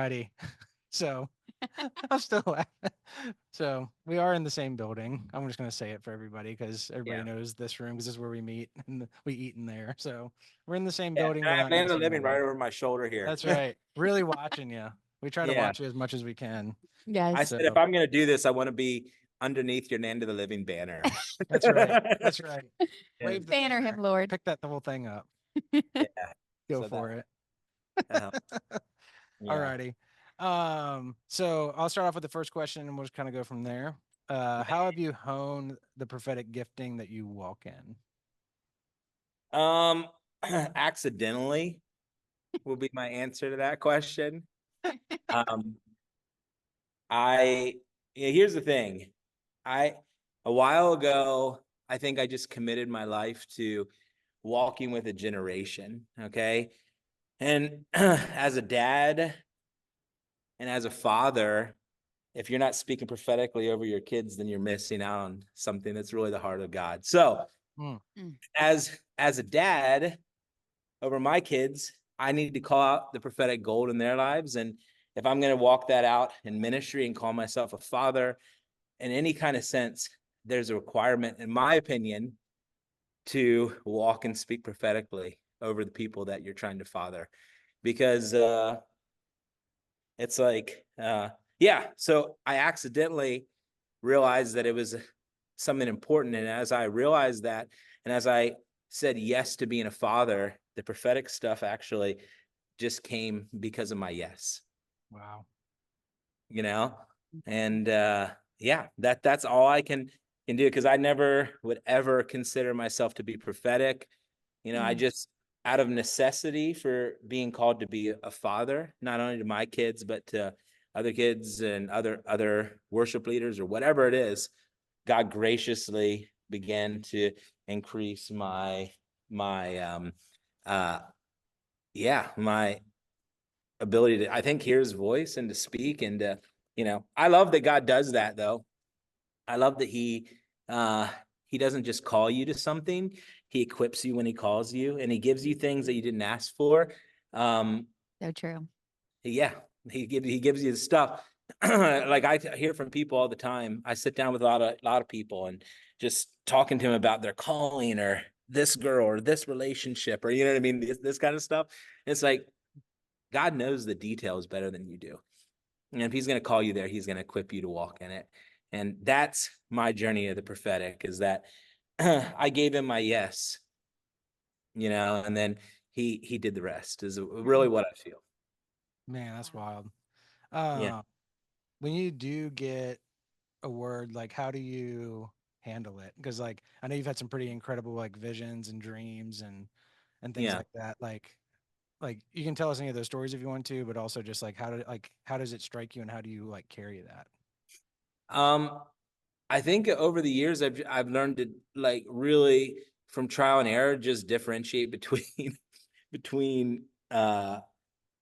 righty. So I'm still laughing. So we are in the same building. I'm just going to say it for everybody because everybody Yeah. knows this room because this is where we meet and we eat in there. So we're in the same Yeah. building, And but I have not in the Land of same Living right room. over my shoulder here. That's right. Really watching you. We try to Yeah. watch you as much as we can. I Yes. So said, if I'm going to do this, I want to be underneath your Land of the Living banner. that's right. That's right. Wave And the Banner him, banner. Lord. Pick that the whole thing up. yeah, Go so that, for it. uh, yeah. Alrighty. So I'll start off with the first question and we'll just kind of go from there. How have you honed the prophetic gifting that you walk in? Accidentally will be my answer to that question. Um, here's the thing. A while ago, I think I just committed my life to walking with a generation. Okay. And as a dad and as a father, if you're not speaking prophetically over your kids, then you're missing out on something that's really the heart of God. So Hmm. as a dad over my kids, I need to call out the prophetic gold in their lives. And if I'm going to walk that out in ministry and call myself a father in any kind of sense, there's a requirement, in my opinion, to walk and speak prophetically over the people that you're trying to father. Because it's like, yeah, so I accidentally realized that it was something important. And as I realized that, and as I said yes to being a father, the prophetic stuff actually just came because of my yes, Wow. you know? And yeah, that's all I can do, because I never would ever consider myself to be prophetic. I just, out of necessity for being called to be a father, not only to my kids, but to other kids and other worship leaders or whatever it is, God graciously began to increase my uh yeah, my ability to, I think, hear his voice and to speak. And I love that God does that, though. I love that he doesn't just call you to something. He equips you when he calls you, and he gives you things that you didn't ask for. um So true. yeah, he gives you the stuff. Like, I hear from people all the time. I sit down with a lot of people and just talking to them about their calling or this girl or this relationship, or you know what I mean, this kind of stuff. It's like God knows the details better than you do. And if he's going to call you there, he's going to equip you to walk in it. And that's my journey of the prophetic, is that I gave him my yes, and then he did the rest, is really what I feel. Man, that's wild. Yeah. Uh, when you do get a word, like how do you handle it? Because like I know you've had some pretty incredible like visions and dreams and things Yeah. like that. Like you can tell us any of those stories if you want to, but also just like how does it strike you and how do you like carry that? Um, I think over the years I've learned to, like, really, from trial and error, just differentiate between between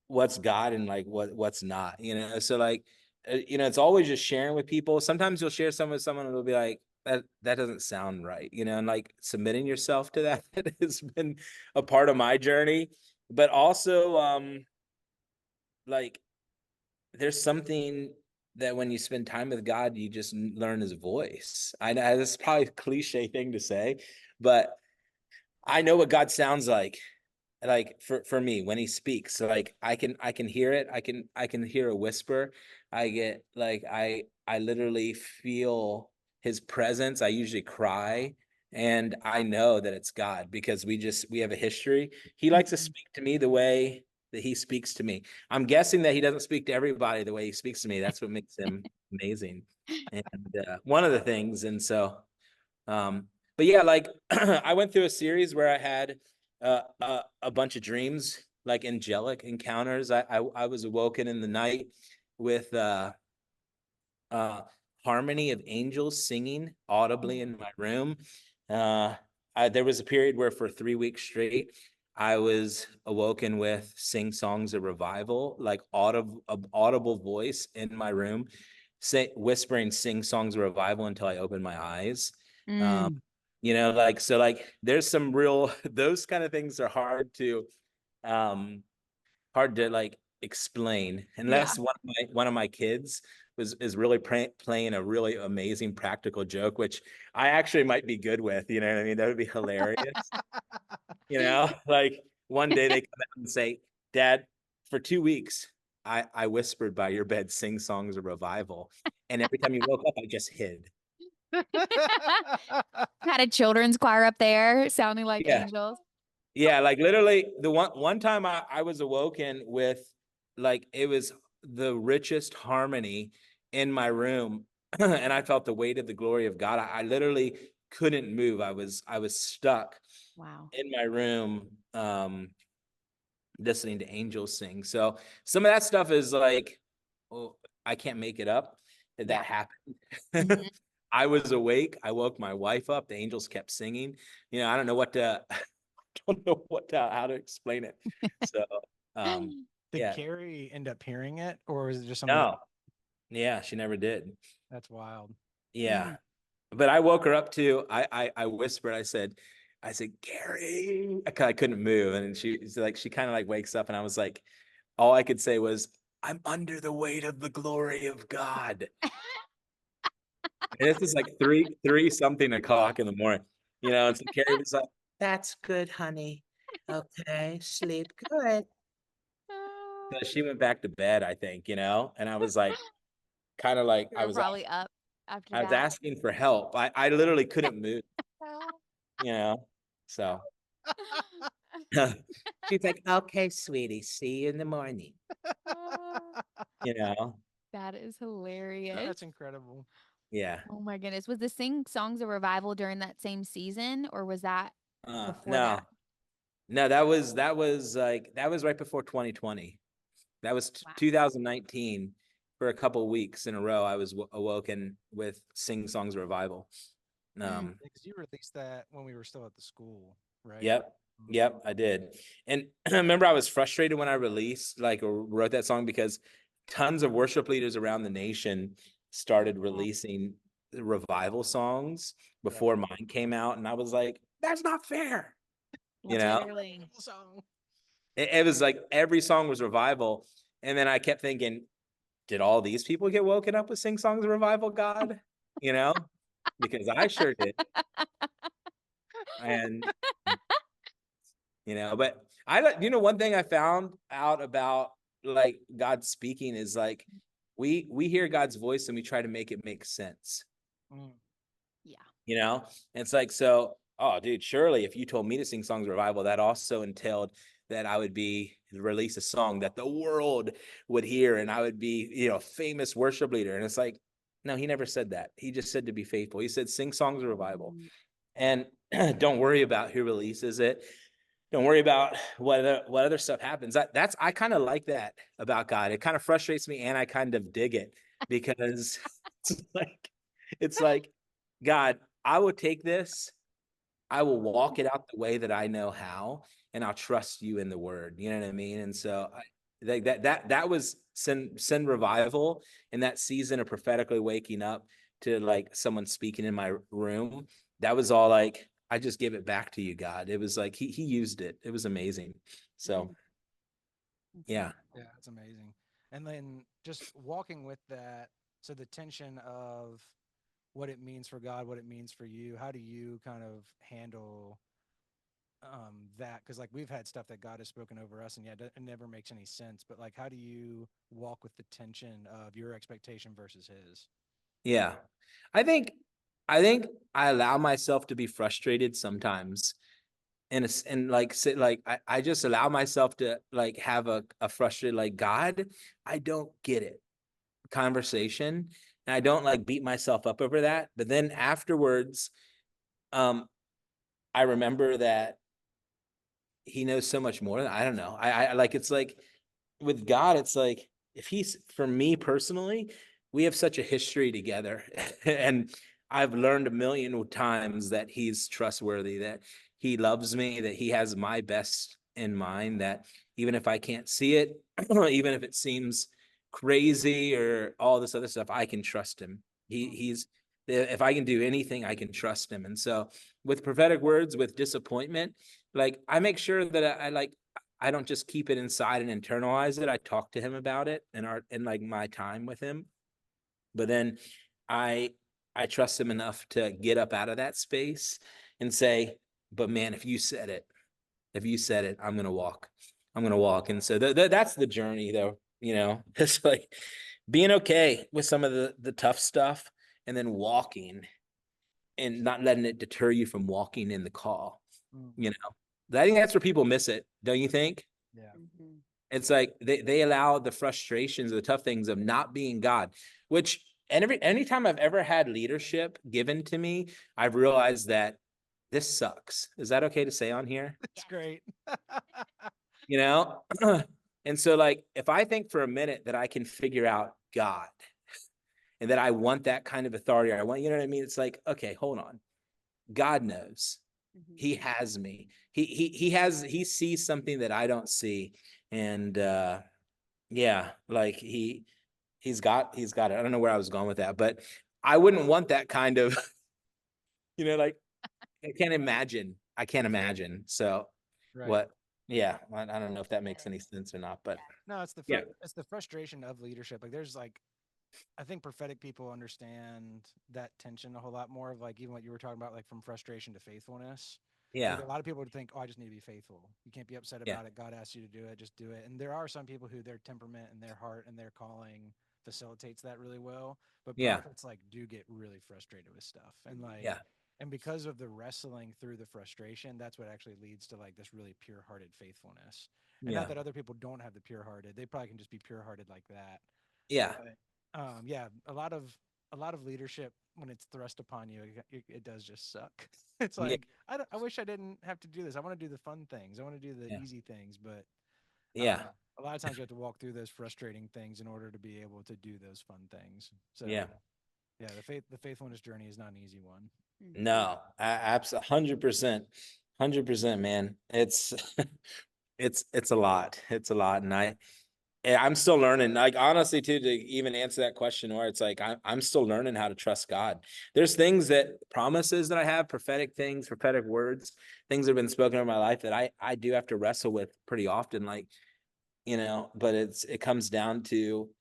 what's God and like what's not, So like, it's always just sharing with people. Sometimes you'll share some with someone and it'll be like, that doesn't sound right, and like submitting yourself to that has been a part of my journey. But also, like, there's something that when you spend time with God, you just learn his voice. I know this is probably a cliche thing to say, but I know what God sounds like. Like, for me, when he speaks, so like I can hear it. I can hear a whisper. I get like, I literally feel his presence. I usually cry, and I know that it's God because we have a history. He likes to Mhm. speak to me the way that he speaks to me. I'm guessing that he doesn't speak to everybody the way he speaks to me. That's what makes him amazing. And one of the things. And so, but yeah, like, I went through a series where I had a bunch of dreams, like angelic encounters. I was awoken in the night with uh harmony of angels singing audibly in my room. uh there was a period where for 3 weeks straight I was awoken with sing songs of revival, like audible voice in my room, whispering sing songs of revival until I opened my eyes. um Mm. like, so like, there's some real those kind of things are hard to like explain Yeah. unless one of my kids is really playing a really amazing practical joke, which I actually might be good with. You know what I mean? That would be hilarious. You know, like one day they come out and say, "Dad, for 2 weeks, I whispered by your bed, sing songs of revival, and every time you woke up, I just hid." Had a children's choir up there sounding like Yeah. angels. Yeah, like literally the one time I was awoken with like it was the richest harmony in my room and I felt the weight of the glory of God. I literally couldn't move. I was stuck Wow. in my room listening to angels sing. So some of that stuff is like, oh, I can't make it up that Yeah. that happened. Mhm. I was awake. I woke my wife up. The angels kept singing. You know, I don't know what to don't know how to explain it. So, Did yeah, Carrie end up hearing it, or was it just something no, yeah, she never did. that's wild? Yeah, Mm. but I woke her up too. I whispered. I said, Gary, I couldn't move, and she's like, she kind of like wakes up, and I was like, all I could say was, I'm under the weight of the glory of God. And this is like three something o'clock in the morning, you know. And so Carrie was like, "That's good, honey. Okay, sleep good." So she went back to bed, I think, you know, and I was like, kind of like, You were probably up after I was that. asking for help. I literally couldn't move, you know. So she's like, okay, sweetie, see you in the morning, you know. That is Oh, hilarious. that's incredible. Yeah. Oh my goodness. Was the Sing Songs of Revival during that same season or was that before No, that? no, that was right before 2020. That was Wow. 2019. For a couple weeks in a row, I was awoken with Sing Songs Revival. Mm. Because you released that when we were still at the school, right? Yep. Yep, I did. And I remember I was frustrated when I released, like, or wrote that song because tons of worship leaders around the nation started releasing revival songs Yeah. before mine came out. And I was like, that's not fair. You know, Literally. Song. it was like every song was revival. And then I kept thinking, did all these people get woken up with Sing Songs of Revival, God? You know, because I sure did. And but one thing I found out about like God speaking is like we hear God's voice and we try to make it make sense. Mm. Yeah. And it's like, so, oh dude, surely if you told me to sing songs of revival, that also entailed that I would be release a song that the world would hear and I would be, a famous worship leader. And it's like, no, he never said that. He just said to be faithful. He said sing songs of revival and don't worry about who releases it. Don't worry about what other stuff happens. I kind of like that about God. It kind of frustrates me and I kind of dig it because it's like God, I will take this, I will walk it out the way that I know how, and I'll trust you in the word. You know what I mean? And so like that was send revival in that season of prophetically waking up to like someone speaking in my room. That was all like I just give it back to you, God. It was like he used it. It was amazing. So Mm. That's yeah. Yeah, it's amazing. And then just walking with that, so the tension of what it means for God, what it means for you, how do you kind of handle that? Because like we've had stuff that God has spoken over us, and yet it never makes any sense. But like, how do you walk with the tension of your expectation versus His? Yeah. I think I think I allow myself to be frustrated sometimes and like sit like I just allow myself to like have a frustrated like God, I don't get it conversation. And I don't like beat myself up over that. But then afterwards, um, I remember that he knows so much more. I don't know. I like it's like with God, it's like if he's for me personally, we have such a history together. And I've learned a million times that he's trustworthy, that he loves me, that he has my best in mind, that even if I can't see it, even if it seems crazy or all this other stuff, I can trust him. He's if I can do anything, I can trust him. And so with prophetic words, with disappointment, like I make sure that I like I don't just keep it inside and internalize it. I talk to him about it in like my time with him. But then I I trust him enough to get up out of that space and say, but man, if you said it, I'm gonna walk. I'm gonna walk. And so that's the journey though, you know. It's like being okay with some of the tough stuff and then walking and not letting it deter you from walking in the call. Mm. You know, I think that's where people miss it, don't you think? Yeah. Mhm. It's like they allow the frustrations, the tough things of not being God, which and anytime I've ever had leadership given to me, I've realized that this sucks. Is that okay to say on here? It's great. You know? And so like if I think for a minute that I can figure out God and that I want that kind of authority, or I want, you know what I mean? It's like, okay, hold on. God knows. Mhm. He has me. He sees something that I don't see. And yeah, like he's got it. I don't know where I was going with that, but I wouldn't want that kind of, you know, like I can't imagine. I can't imagine. So Right. what, yeah, I don't know if that makes any sense or not, but No, it's the yeah. it's the frustration of leadership. Like there's like I think prophetic people understand that tension a whole lot more of like even what you were talking about, like from frustration to faithfulness. Yeah. Like a lot of people would think, oh, I just need to be faithful. You can't be upset Yeah. about it. God asks you to do it, just do it. And there are some people who their temperament and their heart and their calling facilitates that really well. But Yeah. prophets like do get really frustrated with stuff. And like Yeah. and because of the wrestling through the frustration, that's what actually leads to like this really pure hearted faithfulness. And Yeah. not that other people don't have the pure hearted. They probably can just be pure hearted like that. Yeah. But yeah, a lot of leadership when it's thrust upon you, it does just suck. It's Yeah. like I wish I didn't have to do this. I want to do the fun things. I want to do the Yeah. easy things, but Yeah. a lot of times you have to walk through those frustrating things in order to be able to do those fun things. So Yeah. yeah, the faithfulness journey is not an easy one. Mhm. No, absolutely 100%. 100%, man. It's it's a lot. It's a lot. And I'm still learning, like honestly, too, to even answer that question, where it's like I'm still learning how to trust God. There's things that promises that I have, prophetic things, prophetic words, things that have been spoken in my life that I do have to wrestle with pretty often. Like, you know, but it comes down to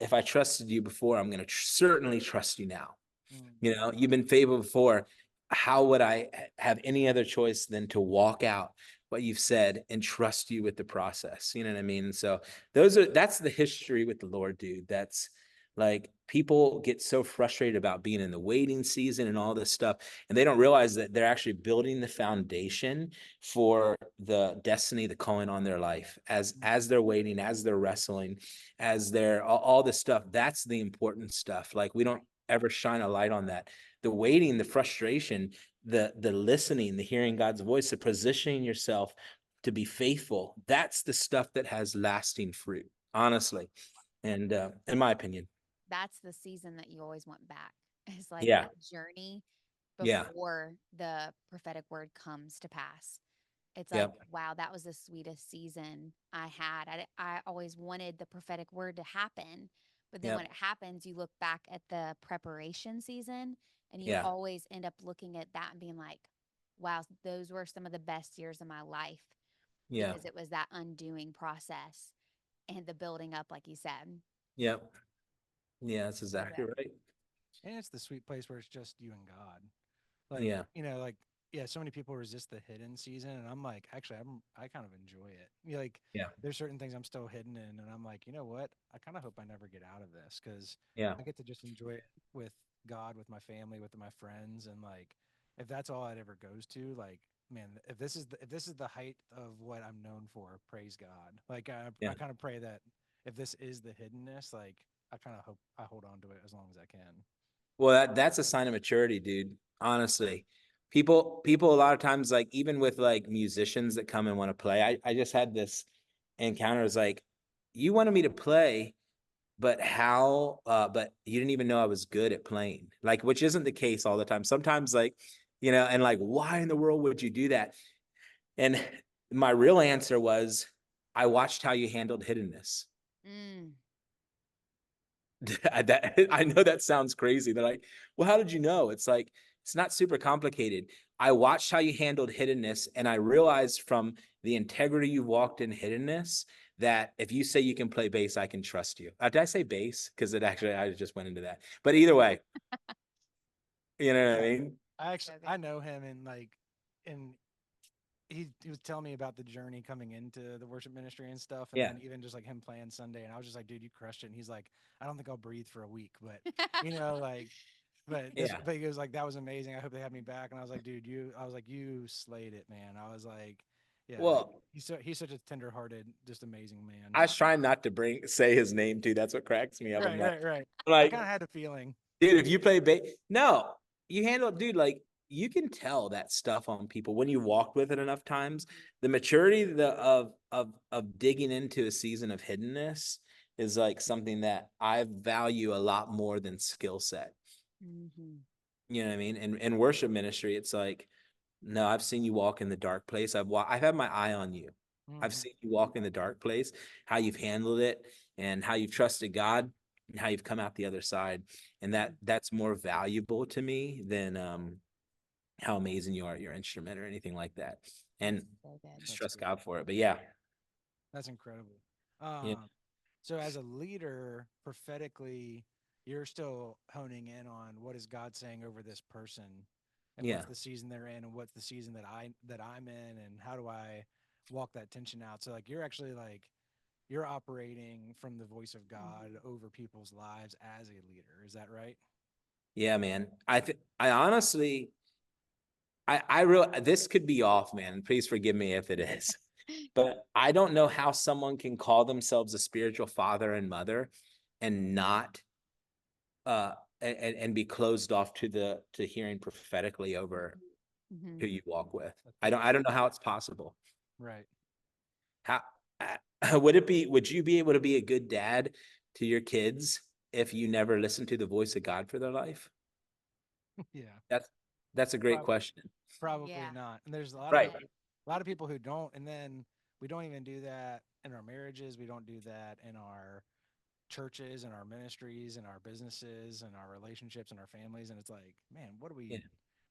if I trusted you before, I'm going to certainly trust you now. Mm. You know, you've been faithful before. How would I have any other choice than to walk out what you've said and trust you with the process? You know what I mean? And so that's the history with the Lord, dude. That's like people get so frustrated about being in the waiting season and all this stuff, and they don't realize that they're actually building the foundation for the destiny, the calling on their life as they're waiting, as they're wrestling, as they're all this stuff. That's the important stuff. Like we don't ever shine a light on that. The waiting, the frustration, the listening, the hearing God's voice, the positioning yourself to be faithful. That's the stuff that has lasting fruit, honestly. And in my opinion. That's the season that you always want back. It's like Yeah. that journey Yeah. before the prophetic word comes to pass. It's like, Yep. wow, that was the sweetest season I had. I always wanted the prophetic word to happen. But then Yep. when it happens, you look back at the preparation season and you Yeah. always end up looking at that and being like, wow, those were some of the best years of my life Yeah. because it was that undoing process and the building up, like you said. Yep. Yeah, that's So exactly good. right. And it's the sweet place where it's just you and God. Like, Yeah. you know, like yeah, so many people resist the hidden season and I'm like, actually I kind of enjoy it. Like Yeah. there's certain things I'm still hidden in and I'm like, you know what? I kind of hope I never get out of this cuz Yeah. I get to just enjoy it with God, with my family, with my friends and like if that's all it ever goes to, like man, if this is the height of what I'm known for, praise God. Like Yeah. I kind of pray that if this is the hiddenness, like I kind of hope I hold on to it as long as I can. Well, that's a sign of maturity, dude. Honestly, people a lot of times, like even with like musicians that come and want to play, I just had this encounter. It's like, you wanted me to play, but how? But you didn't even know I was good at playing, like, which isn't the case all the time. Sometimes, like, you know, and like, why in the world would you do that? And my real answer was, I watched how you handled hiddenness. Mm. I know that sounds crazy. They're like, well, how did you know? It's like, It's not super complicated. I watched how you handled hiddenness, and I realized from the integrity you walked in hiddenness that if you say you can play bass, I can trust you. Did I say bass? Because I just went into that. But either way, you know what I mean? I know him, and like, and he was telling me about the journey coming into the worship ministry and stuff, and Yeah. then even just like him playing Sunday, and I was just like, dude, you crushed it. And he's like, I don't think I'll breathe for a week, but like, Yeah. but he was like, that was amazing. I hope they have me back. And I was like, dude, you slayed it, man. I was like, yeah, Well, he's such a tender-hearted, just amazing man. I was trying not to say his name too. That's what cracks me up. I'm Right. I like, kind of had a feeling. dude, if you play bass, no, you handle it, dude. Like you can tell that stuff on people when you walk with it enough times. The maturity of digging into a season of hiddenness is like something that I value a lot more than skill set. Mm-hmm. You know what I mean? And in worship ministry, it's like, no, I've seen you walk in the dark place. I've had my eye on you. I've Mm-hmm. seen you walk in the dark place, how you've handled it, and how you've trusted God, and how you've come out the other side. And that's more valuable to me than how amazing you are at your instrument or anything like that. And So good. just That's trust cool. God for it. But yeah, That's incredible. yeah, So as a leader, prophetically, you're still honing in on what is God saying over this person, and yeah, what's the season they're in, and what's the season that I'm in, and how do I walk that tension out. So like, you're actually like, you're operating from the voice of God over people's lives as a leader. Is that right? yeah, man. I honestly, I really, this could be off, man. Please forgive me if it is. But I don't know how someone can call themselves a spiritual father and mother and not uh and be closed off to hearing prophetically over Mm-hmm. who you walk with. That's I powerful. don't know how it's possible. Right. How would you be able to be a good dad to your kids if you never listen to the voice of God for their life? Yeah. That's that's a great Prob- question. Probably Yeah. not. And there's Right. a lot of people who don't, and then we don't even do that in our marriages. We don't do that in our churches and our ministries and our businesses and our relationships and our families. And it's like, man, Yeah.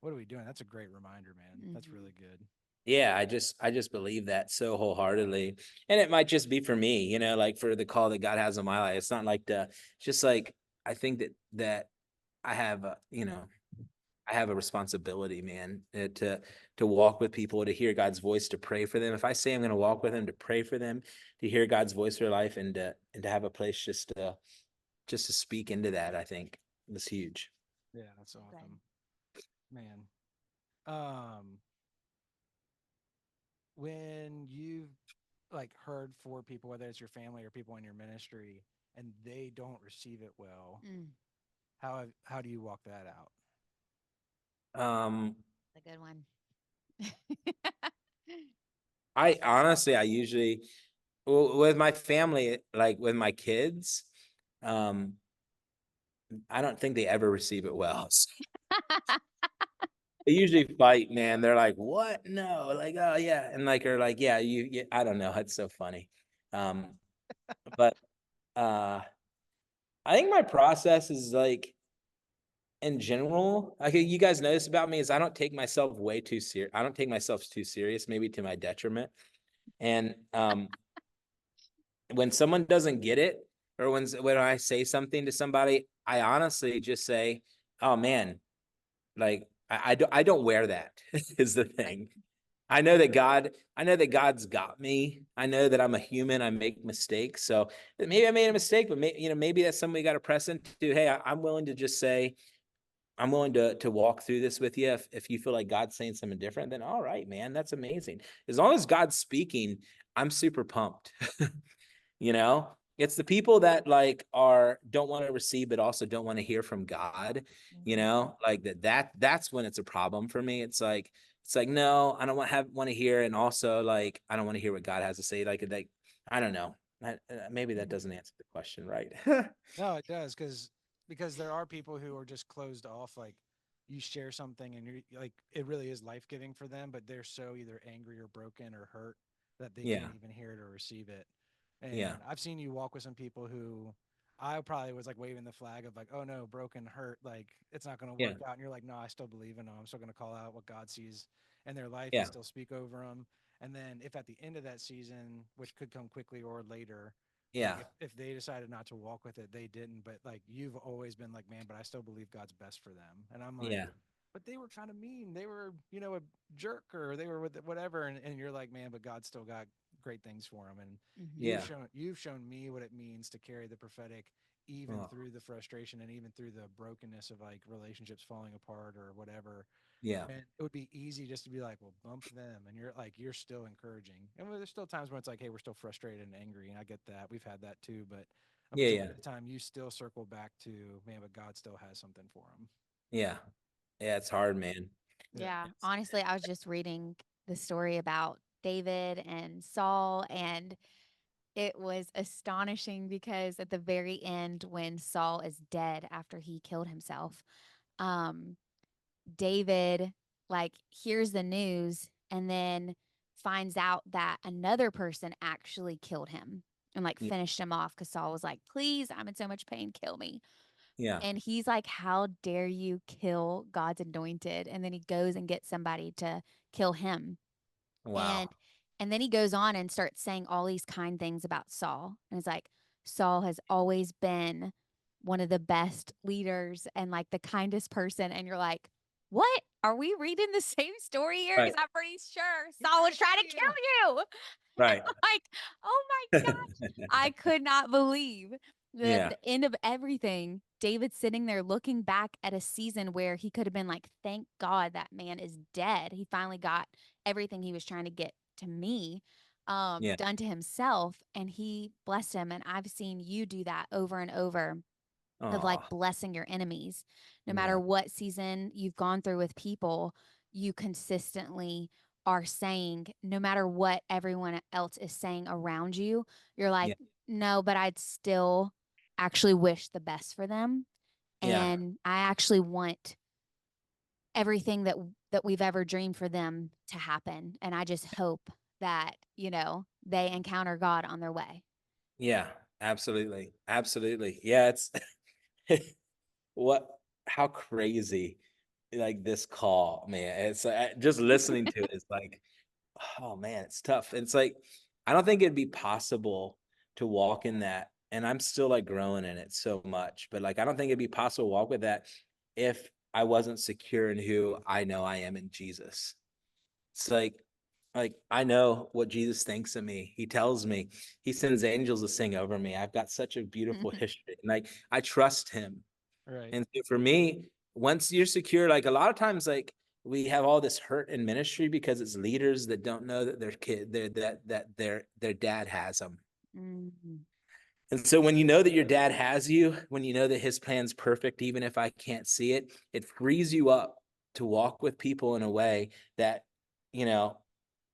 what are we doing? That's a great reminder, man. That's Mm-hmm. really good. Yeah, I just believe that so wholeheartedly. And it might just be for me, like for the call that God has on my life. It's not like it's just like I think that I have I have a responsibility, man, to walk with people, to hear God's voice, to pray for them. If I say I'm going to walk with them, to pray for them, to hear God's voice for their life, and to have a place just to speak into that, I think is huge. Yeah, that's So good. awesome, man. Um, when you've like heard for people, whether it's your family or people in your ministry, and they don't receive it well, Mm, how do you walk that out? Um, that's a good one. I honestly, I usually, well, with my family, like with my kids, um, I don't think they ever receive it well. So they usually fight, man. They're like, "What? No!" Like, "Oh yeah," and like, are like, "Yeah, yeah." I don't know. It's so funny. Um, but uh, I think my process is like, in general, like you guys notice about me is I don't take myself way too serious. I don't take myself too serious, maybe to my detriment. And when someone doesn't get it, or when I say something to somebody, I honestly just say, "Oh man, like I don't wear that." Is the Right. thing. I know that God's got me. I know that I'm a human. I make mistakes. So maybe I made a mistake, but maybe that's something we got to press into. Hey, I'm willing to just say, I'm willing to walk through this with you. If you feel like God's saying something different, then all right, man, that's amazing. As long as God's speaking, I'm super pumped. You know, it's the people that like don't want to receive, but also don't want to hear from God. Mm-hmm. Like that's when it's a problem for me. It's like no, I don't want to hear, and also like I don't want to hear what God has to say. Like I don't know. Maybe that doesn't answer the question, right? No, it does, because there are people who are just closed off. Like, you share something and you're like, it really is life giving for them, but they're so either angry or broken or hurt that they Yeah, can't even hear it or receive it. yeah, And I've seen you walk with some people who I probably was like waving the flag of like, oh no, broken, hurt, like it's not going to Yeah. work out. And you're like, no, I still believe in them. I'm still going to call out what God sees in their life and Yeah. still speak over them. And then if at the end of that season, which could come quickly or later, like Yeah. if they decided not to walk with it, they didn't. But like you've always been like, man, but I still believe God's best for them. And I'm like, Yeah. but they were kind of mean. They were, you know, a jerk or they were with whatever. And you're like, man, but God still got great things for them. And Mm-hmm. Yeah. you've shown me what it means to carry the prophetic even Oh, through the frustration and even through the brokenness of like relationships falling apart or whatever. yeah. And it would be easy just to be like, well, bump them. And you're like, you're still encouraging. And there's still times when it's like, hey, we're still frustrated and angry. And I get that. We've had that too. But a Yeah. Yeah. majority of the time, you still circle back to, man, but God still has something for them. Yeah. Yeah. It's hard, man. Yeah. Yeah. Honestly, I was just reading the story about David and Saul, and it was astonishing because at the very end, when Saul is dead after he killed himself, um, David like hears the news and then finds out that another person actually killed him and like Yeah. finished him off because Saul was like, please, I'm in so much pain, kill me. Yeah. And he's like, how dare you kill God's anointed? And then he goes and gets somebody to kill him. Wow. And and then he goes on and starts saying all these kind things about Saul. And it's like, Saul has always been one of the best leaders and like the kindest person. And you're like, what? Are we reading the same story here? Right. Because I'm pretty sure Saul was trying to kill you. Right. Like, oh my gosh. I could not believe Yeah. the end of everything. David sitting there looking back at a season where he could have been like, thank God that man is dead. He finally got everything he was trying to get to me Yeah. done to himself, and he blessed him. And I've seen you do that over and over of like Oh, blessing your enemies. No matter yeah. what season you've gone through with people, you consistently are saying, no matter what everyone else is saying around you, you're like, Yeah. no, but I'd still actually wish the best for them. Yeah. And I actually want everything that we've ever dreamed for them to happen. And I just hope that, they encounter God on their way. Yeah. Absolutely. Absolutely. Yeah. It's what, how crazy like this call, man. It's just listening to it is like, oh man, it's tough. It's like, I don't think it'd be possible to walk in that. And I'm still like growing in it so much, but like, I don't think it'd be possible to walk with that if I wasn't secure in who I know I am in Jesus. It's like I know what Jesus thinks of me. He tells me, he sends angels to sing over me. I've got such a beautiful history. And like I trust him. Right. And so for me, once you're secure, like a lot of times, like we have all this hurt in ministry because it's leaders that don't know that their kid, their dad has them. Mm-hmm. And so when you know that your dad has you, when you know that his plan's perfect, even if I can't see it, it frees you up to walk with people in a way that, you know,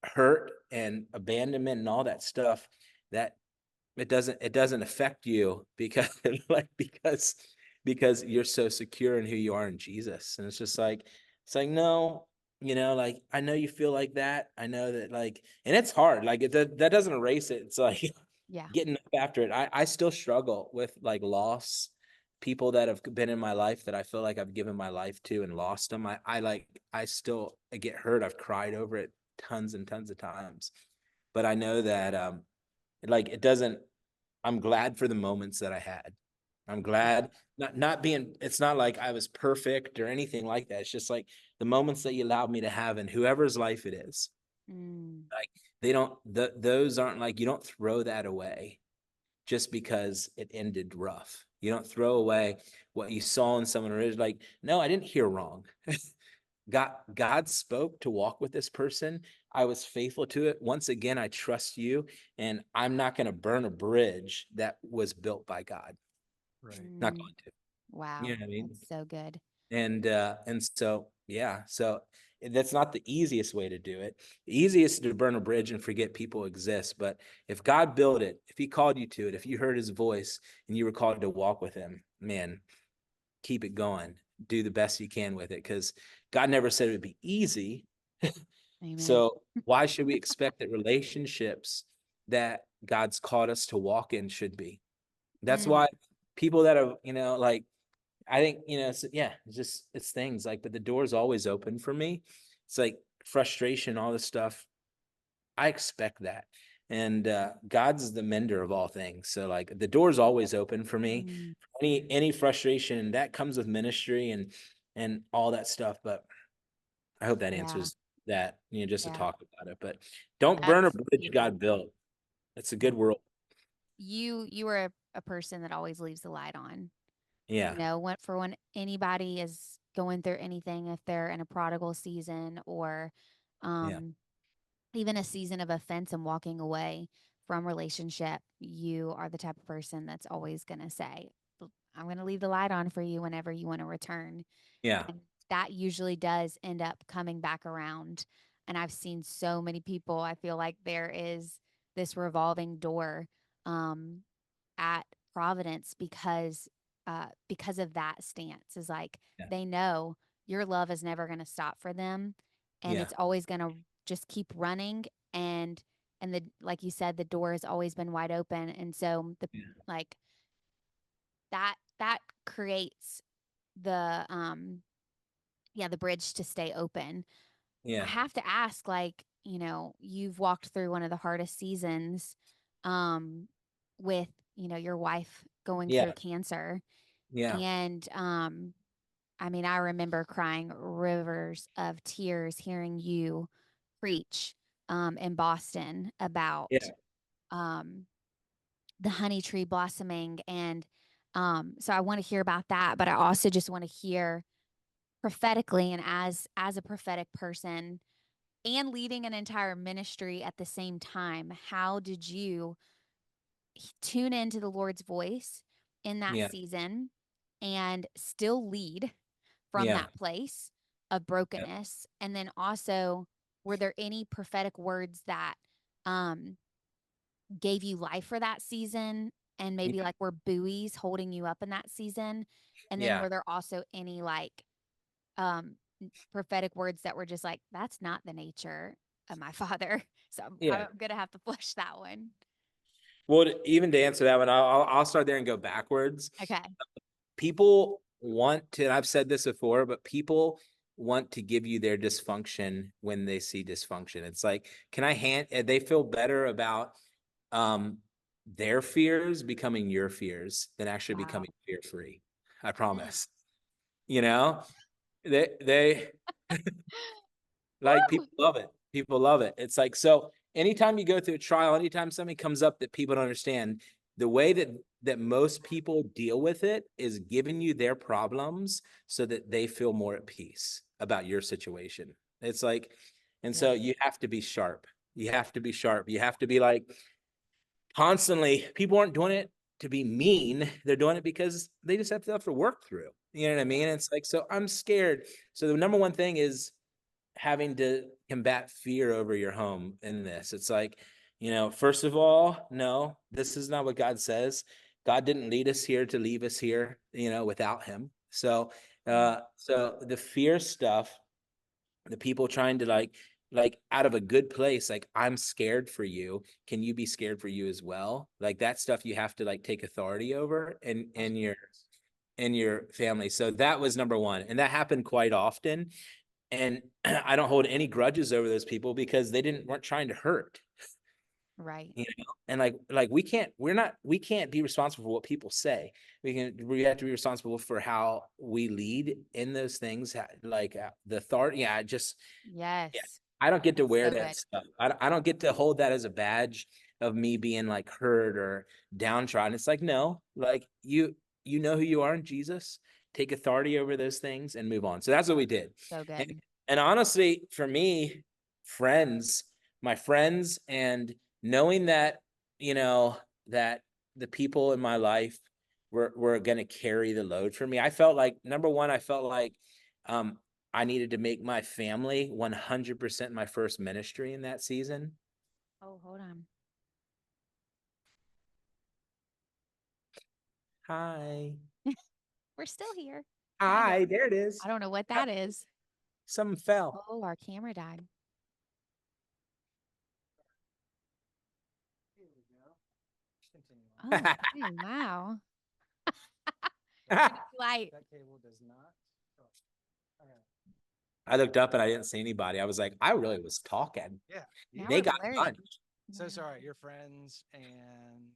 hurt and abandonment and all that stuff, that it doesn't affect you because like because you're so secure in who you are in Jesus. And it's like no, like I know you feel like that. I know that, like, and it's hard. Like that doesn't erase it. It's like Yeah. getting up after it. I still struggle with like loss, people that have been in my life that I feel like I've given my life to and lost them. I still get hurt. I've cried over it tons and tons of times. But I know that like it doesn't, I'm glad for the moments that I had. I'm glad not being, it's not like I was perfect or anything like that. It's just like the moments that you allowed me to have in whoever's life it is. Mm. Like they don't, those aren't like, you don't throw that away just because it ended rough. You don't throw away what you saw in someone originally. Like, no, I didn't hear wrong. God spoke to walk with this person. I was faithful to it. Once again, I trust you, and I'm not going to burn a bridge that was built by God. Right. Not Mm. going to. You Wow. know what I mean? That's so good. And so yeah, so that's not the easiest way to do it. The easiest is to burn a bridge and forget people exist. But if God built it, if he called you to it, if you heard his voice and you were called to walk with him, man, keep it going. Do the best you can with it, because God never said it would be easy. Amen. So why should we expect that relationships that God's called us to walk in should be? That's Mm. why people that have, like, I think, it's things like, but the door's always open for me. It's like frustration, all this stuff. I expect that. And God's the mender of all things. So like the door's always open for me. Mm, Any frustration that comes with ministry and all that stuff. But I hope that yeah, answers that, just to yeah. talk about it. But don't burn a That's bridge beautiful. God built. It's a good Mm. world. You are a person that always leaves the light on. You Yeah. know, when anybody is going through anything, if they're in a prodigal season or Yeah. um even a season of offense and walking away from relationship, you are the type of person that's always going to say, I'm going to leave the light on for you whenever you want to return. Yeah. And that usually does end up coming back around. And I've seen so many people, I feel like there is this revolving door um, at Providence because of that stance is like Yeah. they know your love is never going to stop for them and Yeah. it's always going to just keep running and the like you said the door has always been wide open and so the Yeah. like that creates the yeah the bridge to stay open. I Yeah. have to ask, like, you know, you've walked through one of the hardest seasons um with, you know, your wife going Yeah. through cancer. Yeah. And I mean, I remember crying rivers of tears hearing you preach in Boston about Yeah. um the honey tree blossoming and so I want to hear about that, but I also just want to hear prophetically and as a prophetic person and leading an entire ministry at the same time, how did you tune into the Lord's voice in that Yeah. season and still lead from Yeah. that place of Yeah. brokenness? And then also, were there any prophetic words that um, gave you life for that season and Yeah. maybe like were buoys holding you up in that season? And then Yeah. were there also any like um, prophetic words that were just like, that's not the nature of my father? So Yeah. I'm going to have to flush that one. Well, even to answer that one, I'll start there and go backwards. Okay. People want to, and I've said this before, but people want to give you their dysfunction when they see dysfunction. It's like, can I they feel better about um their fears becoming your fears than actually Wow. becoming fear free. I Mm. promise. You know, they like Woo! people love it. People love it. It's like, so anytime you go through a trial, anytime something comes up that people don't understand, the way that most people deal with it is giving you their problems so that they feel more at peace about your situation. It's like, and Yeah. so you have to be sharp. You have to be sharp. You have to be like constantly, people aren't doing it to be mean. They're doing it because they just have stuff to work through. You know what I mean? It's like, so I'm scared. So the number one thing is having to combat fear over your home in this. It's like, first of all, no, this is not what God says. God didn't lead us here to leave us here, without him. So, Mm. so the fear stuff, the people trying to like out of a good place, like, I'm scared for you. Can you be scared for you as well? Like that stuff you have to like take authority over in your family. So that was number one. And that happened quite often. And I don't hold any grudges over those people because they weren't trying to hurt, Right. and like we can't be responsible for what people say. We have to be responsible for how we lead in those things, like the authority. Yeah, Yes. I don't get to wear So that good. stuff. I don't get to hold that as a badge of me being like hurt or downtrodden. It's like, no, like you know who you are in Jesus. Take authority over those things and move on. So that's what we did. So And, good. and honestly, for me, friends, my friends, and knowing that, that the people in my life were going to carry the load for me. I felt like, number one, I felt like um, I needed to make my family 100% my first ministry in that season. Oh, hold on. Hi. We're still here. Kind of. Hi, there it is. I don't know what that is. Something fell. Oh, our camera died. Here we go. Continue on. Oh, dang, wow. Light. That cable does not. Oh, okay. I looked up and I didn't see anybody. I was like, I really was talking. Yeah. Now They we're got blurry. punched. So Yeah. sorry, your friends and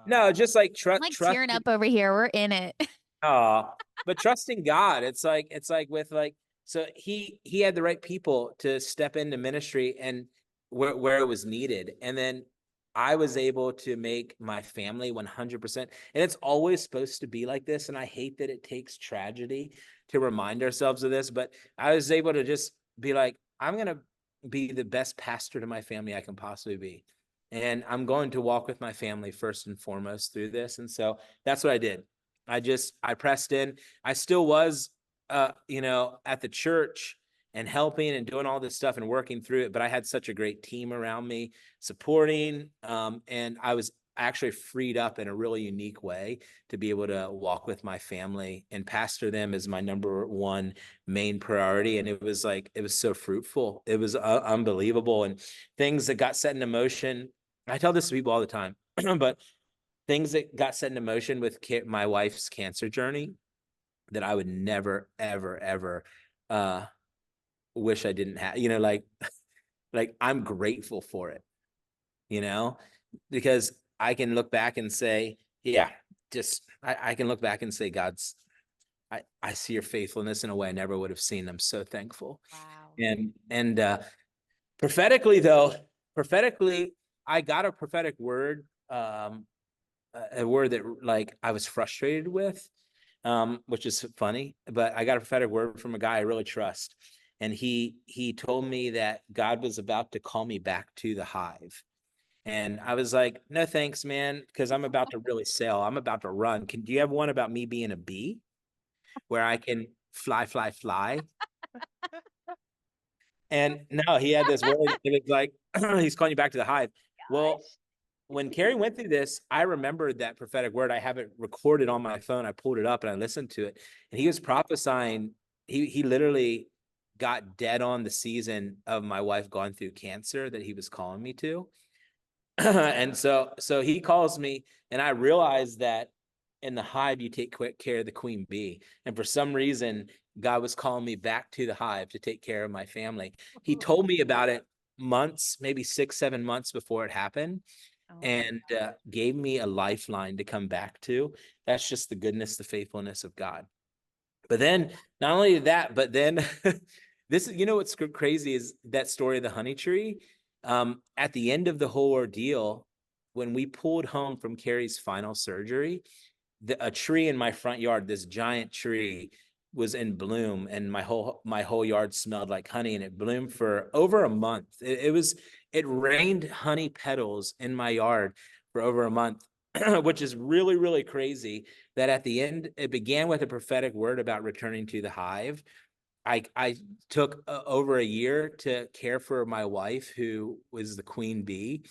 No, just like I'm like tearing up over here. We're in it. but trusting God, it's like with like, so he had the right people to step into ministry and where it was needed. And then I was able to make my family 100%. And it's always supposed to be like this. And I hate that it takes tragedy to remind ourselves of this, but I was able to just be like, I'm going to be the best pastor to my family I can possibly be. And I'm going to walk with my family first and foremost through this. And so that's what I did. I pressed in. I still was, at the church and helping and doing all this stuff and working through it. But I had such a great team around me supporting. And I was actually freed up in a really unique way to be able to walk with my family and pastor them as my number one main priority. And it was so fruitful. It was unbelievable. And things that got set into motion. I tell this to people all the time, but things that got set into motion with my wife's cancer journey that I would never, ever, ever wish I didn't have, like I'm grateful for it, because I can look back and say, yeah, I can look back and say, I see your faithfulness in a way I never would have seen. I'm so thankful. Wow. And prophetically, I got a prophetic word, a word that like I was frustrated with, which is funny, but I got a prophetic word from a guy I really trust. And he told me that God was about to call me back to the hive. And I was like, no, thanks, man, because I'm about to really sail. I'm about to run. Do you have one about me being a bee where I can fly, fly, fly? And no, he had this word. It was like, he's calling you back to the hive. Well, when Carrie went through this, I remembered that prophetic word. I have it recorded on my phone. I pulled it up and I listened to it. And he was prophesying. He literally got dead on the season of my wife going through cancer that he was calling me to. And so he calls me, and I realized that in the hive, you take quick care of the queen bee. And for some reason, God was calling me back to the hive to take care of my family. He told me about it months, maybe 6, 7 months before it happened, Oh, and gave me a lifeline to come back to. That's just the goodness, the faithfulness of God. But then not only that, but then what's crazy is that story of the honey tree. At the end of the whole ordeal, when we pulled home from Carrie's final surgery, a tree in my front yard, this giant tree, was in bloom, and my whole yard smelled like honey, and it bloomed for over a month. It rained honey petals in my yard for over a month, which is really, really crazy. That at the end, it began with a prophetic word about returning to the hive. I took over a year to care for my wife, who was the queen bee.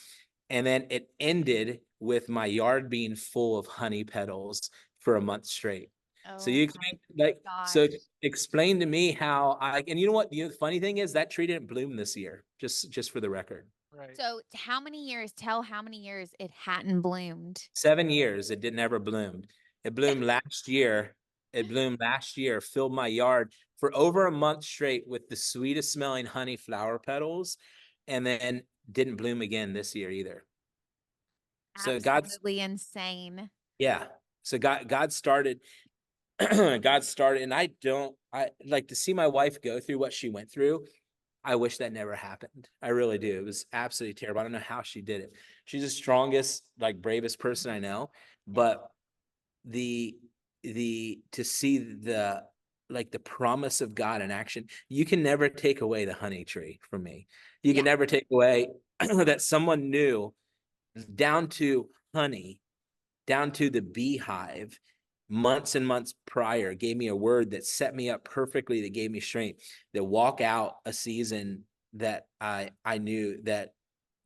And then it ended with my yard being full of honey petals for a month straight. So oh you my like, so gosh. explain to me how and you know what, the funny thing is that tree didn't bloom this year, just for the record. Right. So tell how many years it hadn't bloomed. 7 years, it didn't ever bloomed. It bloomed last year. It bloomed last year, filled my yard for over a month straight with the sweetest smelling honey flower petals, and then didn't bloom again this year either. So Absolutely insane. yeah. So God started, God started, and I like to see my wife go through what she went through. I wish that never happened. I really do. It was absolutely terrible. I don't know how she did it. She's the strongest, like bravest person I know, but the to see the promise of God in action, you can never take away the honey tree from me. You can Yeah. never take away that someone knew down to honey, down to the beehive, months and months prior, gave me a word that set me up perfectly, that gave me strength, that walk out a season that I knew that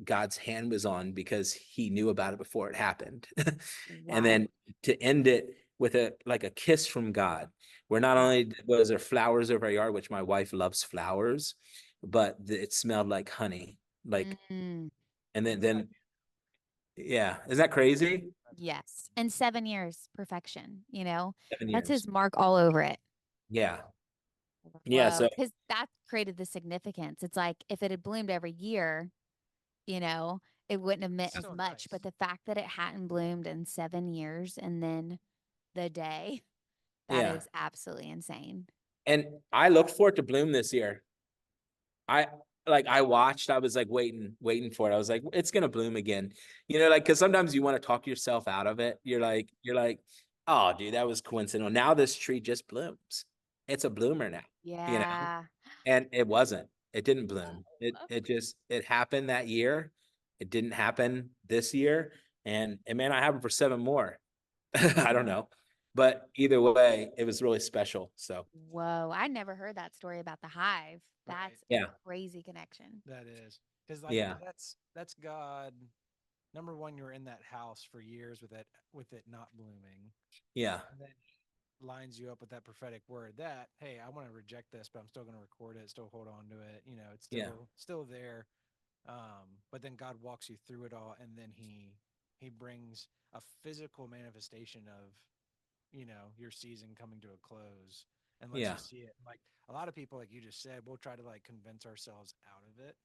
God's hand was on because he knew about it before it happened. And Wow. then to end it with a kiss from God, where not only was there flowers over our yard, which my wife loves flowers, but it smelled like honey. Like, Mm. and then Yeah. Is that crazy? Yes. And 7 years, perfection, 7 that's years. his mark all over it. Yeah. Yeah. Whoa. So Because that created the significance. It's like if it had bloomed every year, you know, it wouldn't have meant It's as still much. But nice. the fact that it hadn't bloomed in 7 years and then the day, that yeah. is absolutely insane. And I looked for it to bloom this year. I I watched, I was like waiting for it. I was like, it's gonna bloom again. Like because sometimes you want to talk yourself out of it. You're like, oh dude, that was coincidental. Now this tree just blooms. It's a bloomer now, you know? Yeah. And it wasn't. It didn't bloom. It Love- it just it happened that year. It didn't happen this year. And it may not happen for 7 more. I don't know. But either way, it was really special. So Whoa. I never heard that story about the hive. Right. That's a yeah, crazy connection. That is. Because like yeah, that's God. Number one, you're in that house for years with it not blooming. yeah, And then lines you up with that prophetic word that, hey, I want to reject this, but I'm still going to record it, still hold on to it. It's yeah, still there. But then God walks you through it all, and then he brings a physical manifestation of your season coming to a close and lets you yeah, see it. Like a lot of people, like you just said, we'll try to like convince ourselves out of it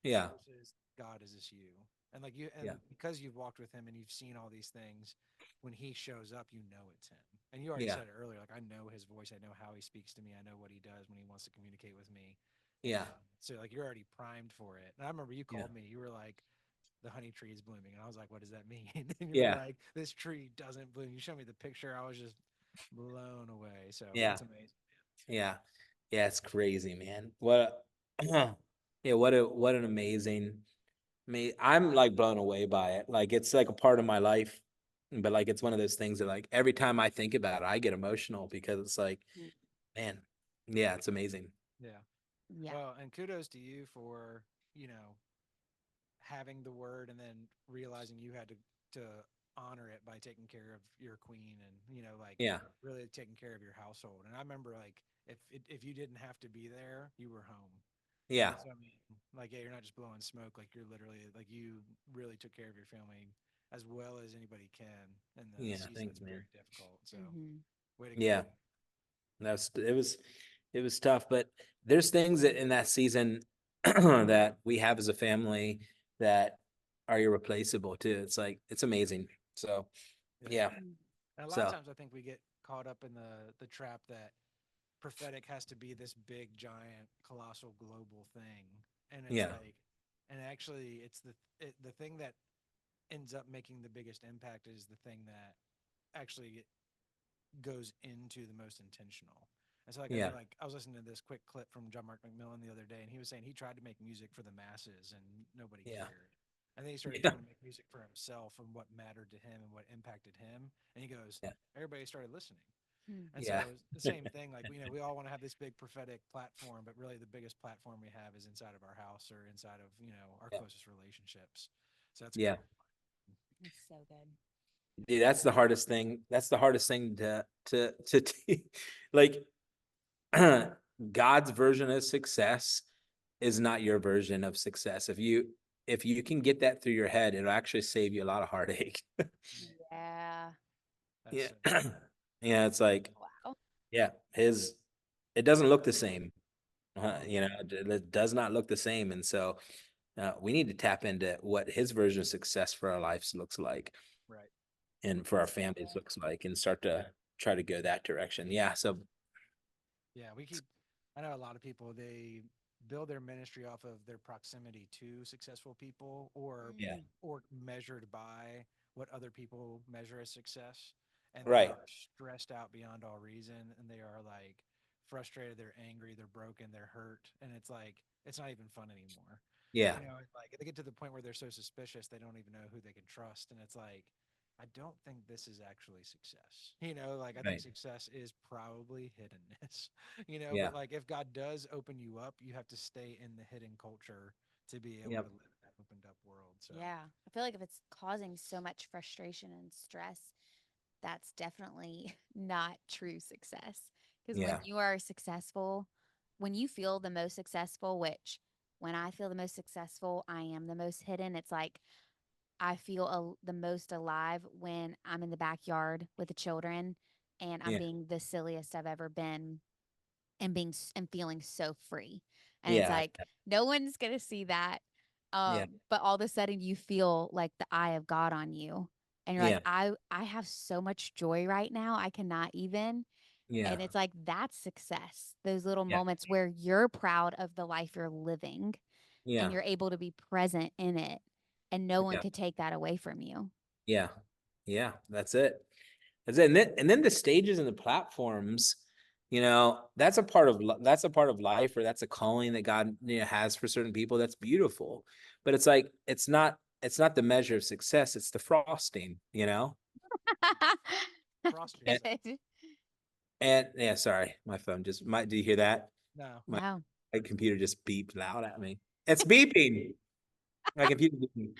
yeah, versus God, is this you? And like yeah, because you've walked with him and you've seen all these things, when he shows up, it's him. And you already yeah, said it earlier, like I know his voice, I know how he speaks to me, I know what he does when he wants to communicate with me. yeah, And so like you're already primed for it. And I remember you yeah, called me, you were like, the honey tree is blooming. And I was like, what does that mean? And you were yeah, like, this tree doesn't bloom. You showed me the picture. I was just blown away. So yeah, it's amazing. yeah, yeah. It's crazy, man. What? Yeah. What an amazing. I'm like blown away by it. Like it's like a part of my life, but like it's one of those things that like every time I think about it, I get emotional because it's like, Mm. man, yeah, it's amazing. Yeah. Yeah. Well, and kudos to you for, having the word and then realizing you had to honor it by taking care of your queen and, like Yeah, really taking care of your household. And I remember like if you didn't have to be there, you were home. yeah, And so I mean, like, yeah, you're not just blowing smoke. Like you're literally like you really took care of your family as well as anybody can in the yeah. season Thanks, that's man. very difficult. So Hmm. way to go. Yeah. It was tough, but there's things that in that season that we have as a family that are irreplaceable too. It's like it's amazing. So Yeah. yeah. And a lot of So times I think we get caught up in the trap that prophetic has to be this big, giant, colossal, global thing, and it's yeah, like, and actually, the thing that ends up making the biggest impact is the thing that actually goes into the most intentional. And so, like, I yeah, know, like, I was listening to this quick clip from John Mark McMillan the other day, and he was saying he tried to make music for the masses and nobody yeah, cared. And then he started yeah, trying to make music for himself and what mattered to him and what impacted him. And he goes, yeah, everybody started listening. Hmm. And so yeah, it's the same thing. Like, we all want to have this big prophetic platform, but really the biggest platform we have is inside of our house or inside of, our yeah, closest relationships. So that's yeah. great. That's so good. Dude, that's the hardest thing. That's the hardest thing to like God's version of success is not your version of success. If you can get that through your head, it'll actually save you a lot of heartache. Yeah. That's Yeah. so good. Yeah, it's like, Wow. yeah, it doesn't look the same. Mm-mm. It does not look the same. And so we need to tap into what his version of success for our lives looks like Right. and for our That's so families good. looks like and start to try to go that direction. Yeah. So, Yeah. I know a lot of people, they build their ministry off of their proximity to successful people yeah. Mm. or measured by what other people measure as success. And they Right. are stressed out beyond all reason. And they are like frustrated. They're angry. They're broken. They're hurt. And it's like, it's not even fun anymore. Yeah. And like they get to the point where they're so suspicious, they don't even know who they can trust. And it's like, I don't think this is actually success. Like I think Right. success is probably hiddenness. Yeah. But like if God does open you up, you have to stay in the hidden culture to be able Yep. to live in that opened up world. So Yeah. I feel like if it's causing so much frustration and stress, that's definitely not true success. Because when Yeah. you are successful, when you feel the most successful, which when I feel the most successful, I am the most hidden. It's like I feel the most alive when I'm in the backyard with the children and I'm Yeah. being the silliest I've ever been and and feeling so free. And it's Yeah. like no one's going to see that. Yeah. But all of a sudden you feel like the eye of God on you. And you're like, Yeah. I have so much joy right now. I cannot even. Yeah. And it's like that's success. Those little Yeah. moments where you're proud of the life you're living and Yeah. you're able to be present in it and no one Yeah. could take that away from you. Yeah. Yeah. That's it. That's it. And then the stages and the platforms, that's a part of life, or that's a calling that God, has for certain people. That's beautiful. But it's like it's not the measure of success, it's the frosting, Frost And yourself. Good. and yeah, sorry, my phone do you hear that? No. My, No. my computer just beeped loud at me. It's beeping. My computer beeping.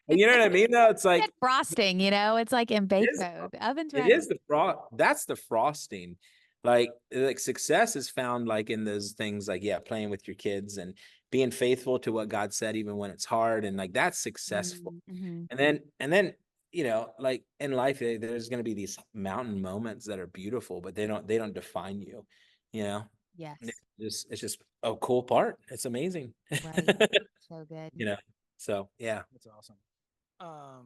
And you know what I mean though? It's Good like frosting, it's like in it bake is mode. The oven's It is ready. the that's the frosting. Like success is found like in those things like, yeah, playing with your kids and being faithful to what God said, even when it's hard. And like, that's successful. Mm-hmm. And then, like in life, there's going to be these mountain moments that are beautiful, but they don't define you, you know, Yes. it's just a cool part. It's amazing. Right. So good. you know, so yeah. That's awesome.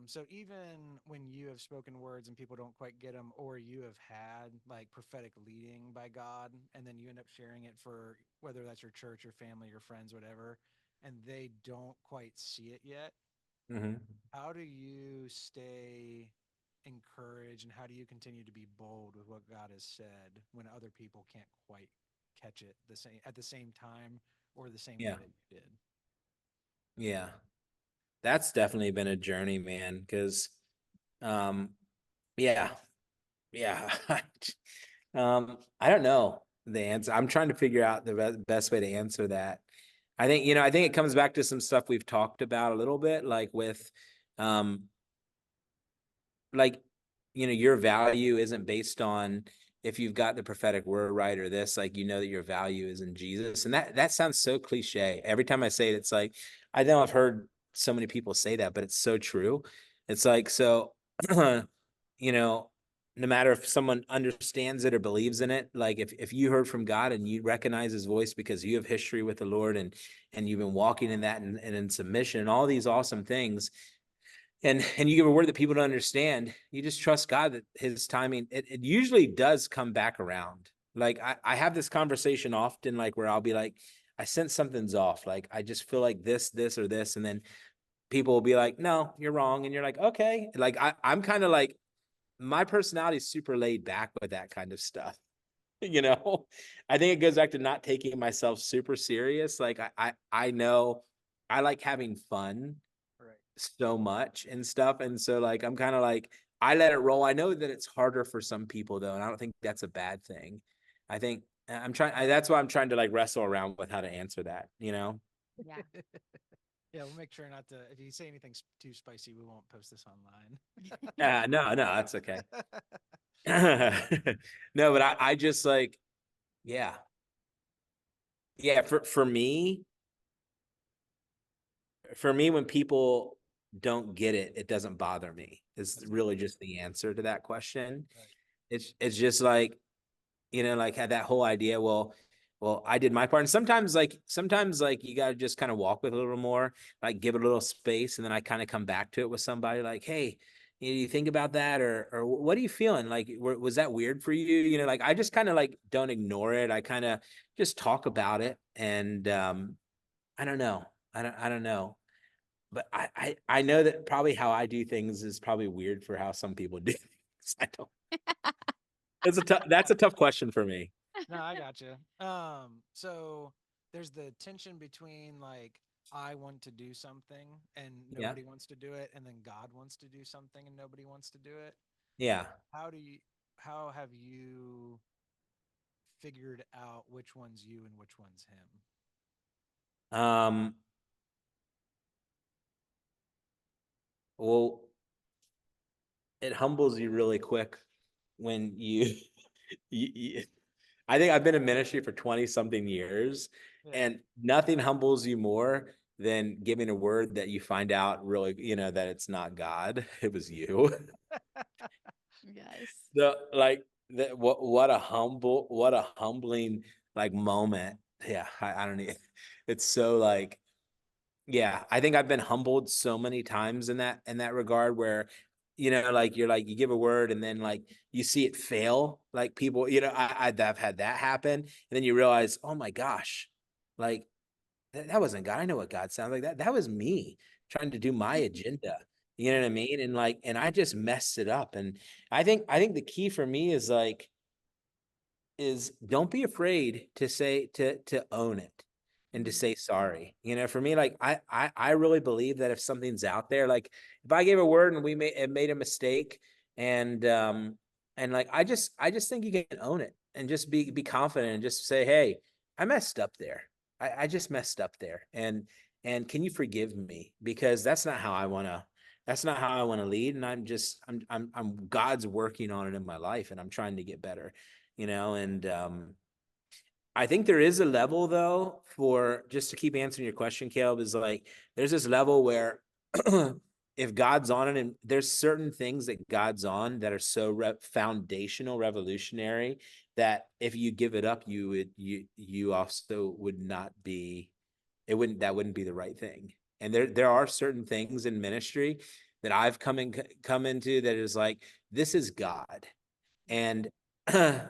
So even when you have spoken words and people don't quite get them, or you have had like prophetic leading by God, and then you end up sharing it for whether that's your church, your family, your friends, whatever, and they don't quite see it yet, hmm how do you stay encouraged and how do you continue to be bold with what God has said when other people can't quite catch it at the same time or the same way Yeah. that you did? Yeah. That's definitely been a journey, man. Cause, um, yeah, yeah. I don't know the answer. I'm trying to figure out the best way to answer that. I think it comes back to some stuff we've talked about a little bit, like with, um, like, your value isn't based on if you've got the prophetic word right or this, like, that your value is in Jesus. And that sounds so cliche. Every time I say it, it's like, I know I've heard so many people say that, but it's so true. It's like, so, you know, no matter if someone understands it or believes in it, like if you heard from God and you recognize his voice because you have history with the Lord and you've been walking in that and in submission and all these awesome things, and you give a word that people don't understand, you just trust God that his timing, it usually does come back around. Like I have this conversation often, like where I'll be like, I sense something's off. Like I just feel like this or this. And then people will be like, no, you're wrong. And you're like, okay. Like I'm kind of like, my personality is super laid back with that kind of stuff. you know, I think it goes back to not taking myself super serious. Like I know I like having fun Right. so much and stuff. And so like I'm kind of like I let it roll. I know that it's harder for some people though, and I don't think that's a bad thing. I think that's why I'm trying to like wrestle around with how to answer that, Yeah. Yeah, we'll make sure not to. If you say anything too spicy, we won't post this online. No, that's okay. No, but I just like, yeah. Yeah, for me, when people don't get it, it doesn't bother me. It's That's really just the answer to that question. right. It's just like, like had that whole idea. Well, I did my part. And sometimes like you gotta just kind of walk with a little more, like give it a little space, and then I kind of come back to it with somebody like, hey, you think about that, or what are you feeling? Like, was that weird for you? Like I just kind of like don't ignore it. I kind of just talk about it, and I don't know. I don't know. But I know that probably how I do things is probably weird for how some people do things. I don't. That's a tough question for me. No, I gotcha. So there's the tension between like I want to do something and Yeah. nobody wants to do it, and then God wants to do something and nobody wants to do it. Yeah. How do you? How have you figured out which one's you and which one's him? Um, well, it humbles you really quick when you I think I've been in ministry for 20 something years, Yeah. and nothing humbles you more than giving a word that you find out really, that it's not God, it was you. Yes. What a humbling like moment. Yeah, I don't need it's so like, yeah, I think I've been humbled so many times in that regard where, like you're like you give a word and then like you see it fail. Like people, I've had that happen, and then you realize, oh my gosh, like that wasn't God. I know what God sounds like. That was me trying to do my agenda. You know what I mean? And like, and I just messed it up. And I think the key for me is like, is don't be afraid to say to own it and to say sorry. For me, like I really believe that if something's out there, like if I gave a word and we made a mistake, and like I just think you can own it and just be confident and just say, hey, I messed up there. I just messed up there. And can you forgive me? Because that's not how I want to lead. And I'm God's working on it in my life, and I'm trying to get better. And I think there is a level though, for just to keep answering your question, Caleb, is like there's this level where if God's on it, and there's certain things that God's on that are so foundational, revolutionary, that if you give it up, you also would not be, that wouldn't be the right thing. And there are certain things in ministry that I've come into that is like, this is God. And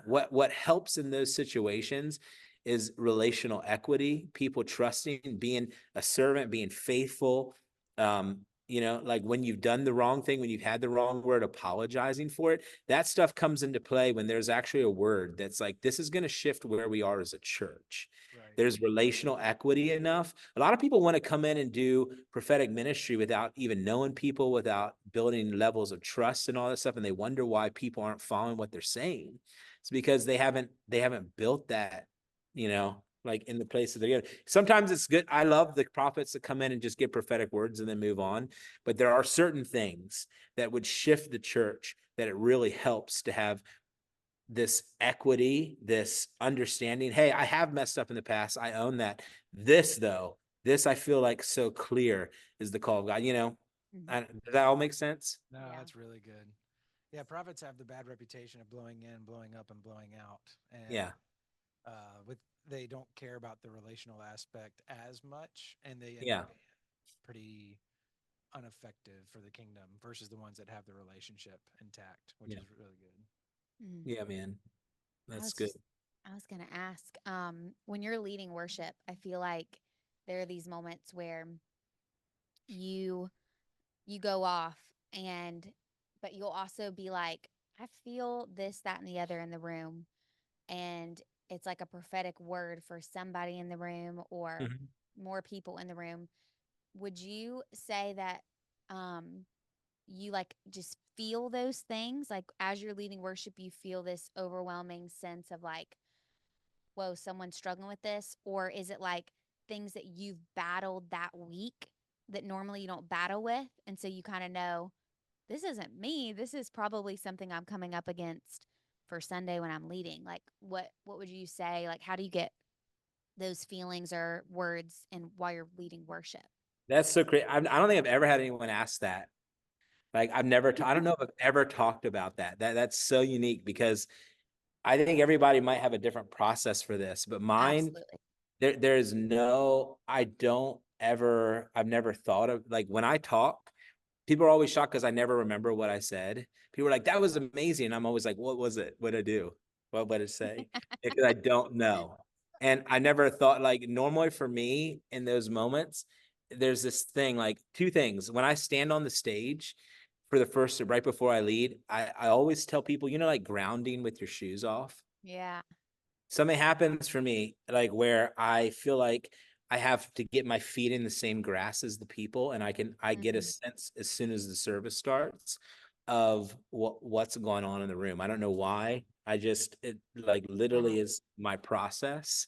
what helps in those situations is relational equity, people trusting, being a servant, being faithful. Like when you've done the wrong thing, when you've had the wrong word, apologizing for it. That stuff comes into play when there's actually a word that's like, this is going to shift where we are as a church. Right. There's relational equity enough. A lot of people want to come in and do prophetic ministry without even knowing people, without building levels of trust and all this stuff. And they wonder why people aren't following what they're saying. It's because they haven't built that, like in the place that they're in. Sometimes it's good. I love the prophets that come in and just give prophetic words and then move on. But there are certain things that would shift the church that it really helps to have this equity, this understanding. Hey, I have messed up in the past. I own that. This I feel like so clear is the call of God. Does that all make sense? No, Yeah. that's really good. Yeah, prophets have the bad reputation of blowing in, blowing up, and blowing out, and Yeah. with they don't care about the relational aspect as much, and they end Yeah. up being pretty ineffective for the kingdom versus the ones that have the relationship intact, which Yeah. is really good. Mhm. Yeah, man. I That's was good. just, I was going to ask, when you're leading worship, I feel like there are these moments where you you go off and but you'll also be like, I feel this, that, and the other in the room. And it's like a prophetic word for somebody in the room or Mhm. more people in the room. Would you say that um you like just feel those things? Like as you're leading worship, you feel this overwhelming sense of like, whoa, someone's struggling with this? Or is it like things that you've battled that week that normally you don't battle with? And so you kind of know this isn't me. This is probably something I'm coming up against for Sunday when I'm leading. Like what would you say? Like how do you get those feelings or words and while you're leading worship? That's so great. I don't think I've ever had anyone ask that. Like I don't know if I've ever talked about that. That's so unique because I think everybody might have a different process for this, but mine, Absolutely. there's no, I've never thought of, like when I talk, people are always shocked because I never remember what I said. People are like, that was amazing. And I'm always like, what was it? What did I do? What did it say? Because I don't know. And I never thought, like, normally for me in those moments, there's this thing, like two things. When I stand on the stage for the first, right before I lead, I always tell people, like grounding with your shoes off. Yeah. Something happens for me, like where I feel like I have to get my feet in the same grass as the people, and I get a Mhm. sense as soon as the service starts of what's going on in the room. I don't know why. It like Yeah. literally is my process.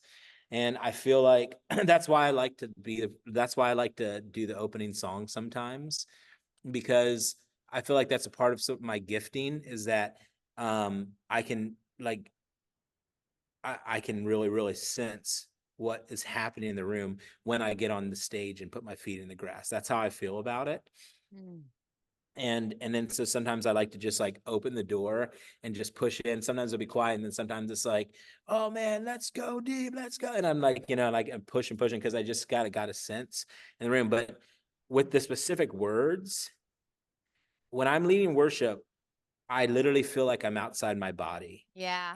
And I feel like that's why I like to do the opening song sometimes, because I feel like that's a part of my gifting, is that I can like I can really, really sense what is happening in the room when I get on the stage and put my feet in the grass. That's how I feel about it. Mm. And then so sometimes I like to just like open the door and just push in. Sometimes it'll be quiet, and then sometimes it's like, oh man, let's go deep, let's go. And I'm like, like I'm pushing because I just got a sense in the room. But with the specific words, when I'm leading worship, I literally feel like I'm outside my body. Yeah.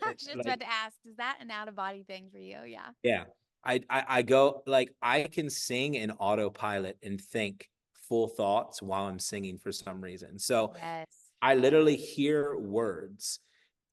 I was just Like, about to ask, is that an out of body thing for you? Yeah. yeah, I go like I can sing in autopilot and think full thoughts while I'm singing for some reason. So Yes. I literally hear words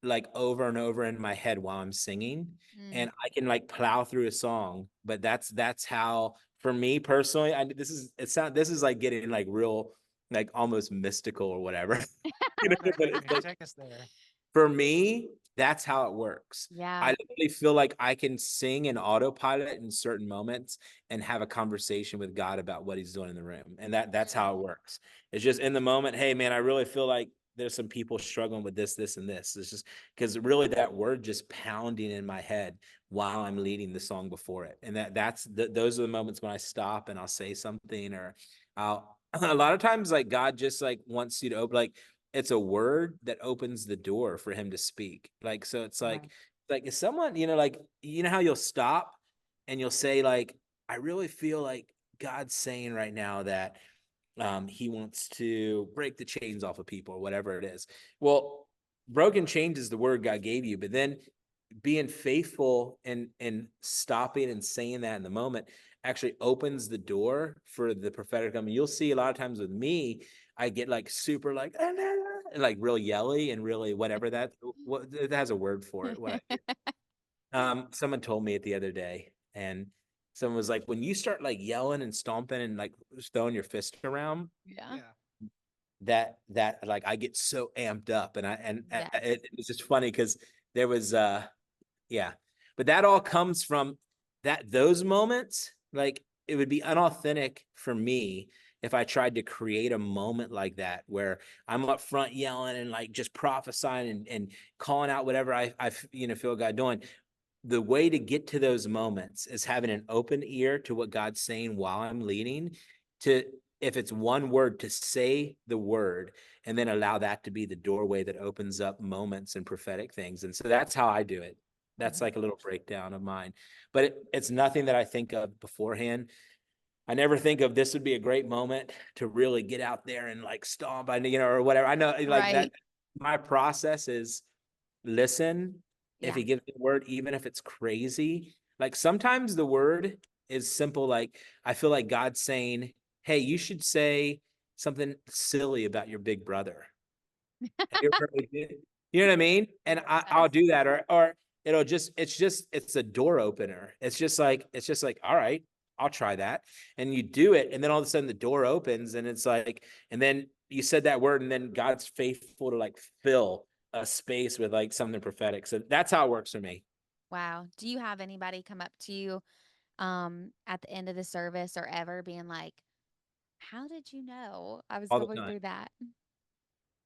like over and over in my head while I'm singing, Mm. and I can like plow through a song. But that's how, for me personally, this is like getting like real, like almost mystical or whatever. Okay, But it's yeah, like, take us there. for me, that's how it works. I Yeah. literally feel like I can sing in autopilot in certain moments and have a conversation with God about what he's doing in the room. And that's how it works. It's just in the moment, hey man, I really feel like there's some people struggling with this, and this. It's just because really that word just pounding in my head while I'm leading the song before it. And those are the moments when I stop and I'll say something, or I'll a lot of times like God just like wants you to open, like it's a word that opens the door for him to speak. Like, so it's Right. like if someone, like, how you'll stop and you'll say, like, I really feel like God's saying right now that he wants to break the chains off of people or whatever it is. Well, broken chains is the word God gave you, but then being faithful and stopping and saying that in the moment actually opens the door for the prophetic. I mean, you'll see a lot of times with me, I get like super like and like real yelly and really whatever what it has a word for it. What I do. Someone told me it the other day, and someone was like, when you start like yelling and stomping and like throwing your fist around, Yeah. Yeah. that like I get so amped up, and Yes. it was just funny because there was yeah. But that all comes from those moments. Like it would be unauthentic for me if I tried to create a moment like that where I'm up front yelling and like just prophesying and calling out whatever I feel God doing. The way to get to those moments is having an open ear to what God's saying while I'm leading, to, if it's one word, to say the word and then allow that to be the doorway that opens up moments and prophetic things. And so that's how I do it. That's Mhm. like a little breakdown of mine, but it's nothing that I think of beforehand. I never think of this would be a great moment to really get out there and like stomp, or whatever. I know like that. Right. My process is listen. If Yeah. he gives the word, even if it's crazy, like sometimes the word is simple. Like I feel like God's saying, hey, you should say something silly about your big brother. Have you ever heard it? You know what I mean? And I'll Yes. do that, or it's a door opener. It's just like, all right, I'll try that. And you do it, and then all of a sudden the door opens, and it's like, and then you said that word, and then God's faithful to like fill a space with like something prophetic. So that's how it works for me Wow. Do you have anybody come up to you at the end of the service or ever being like, how did you know I was all the going time. through that?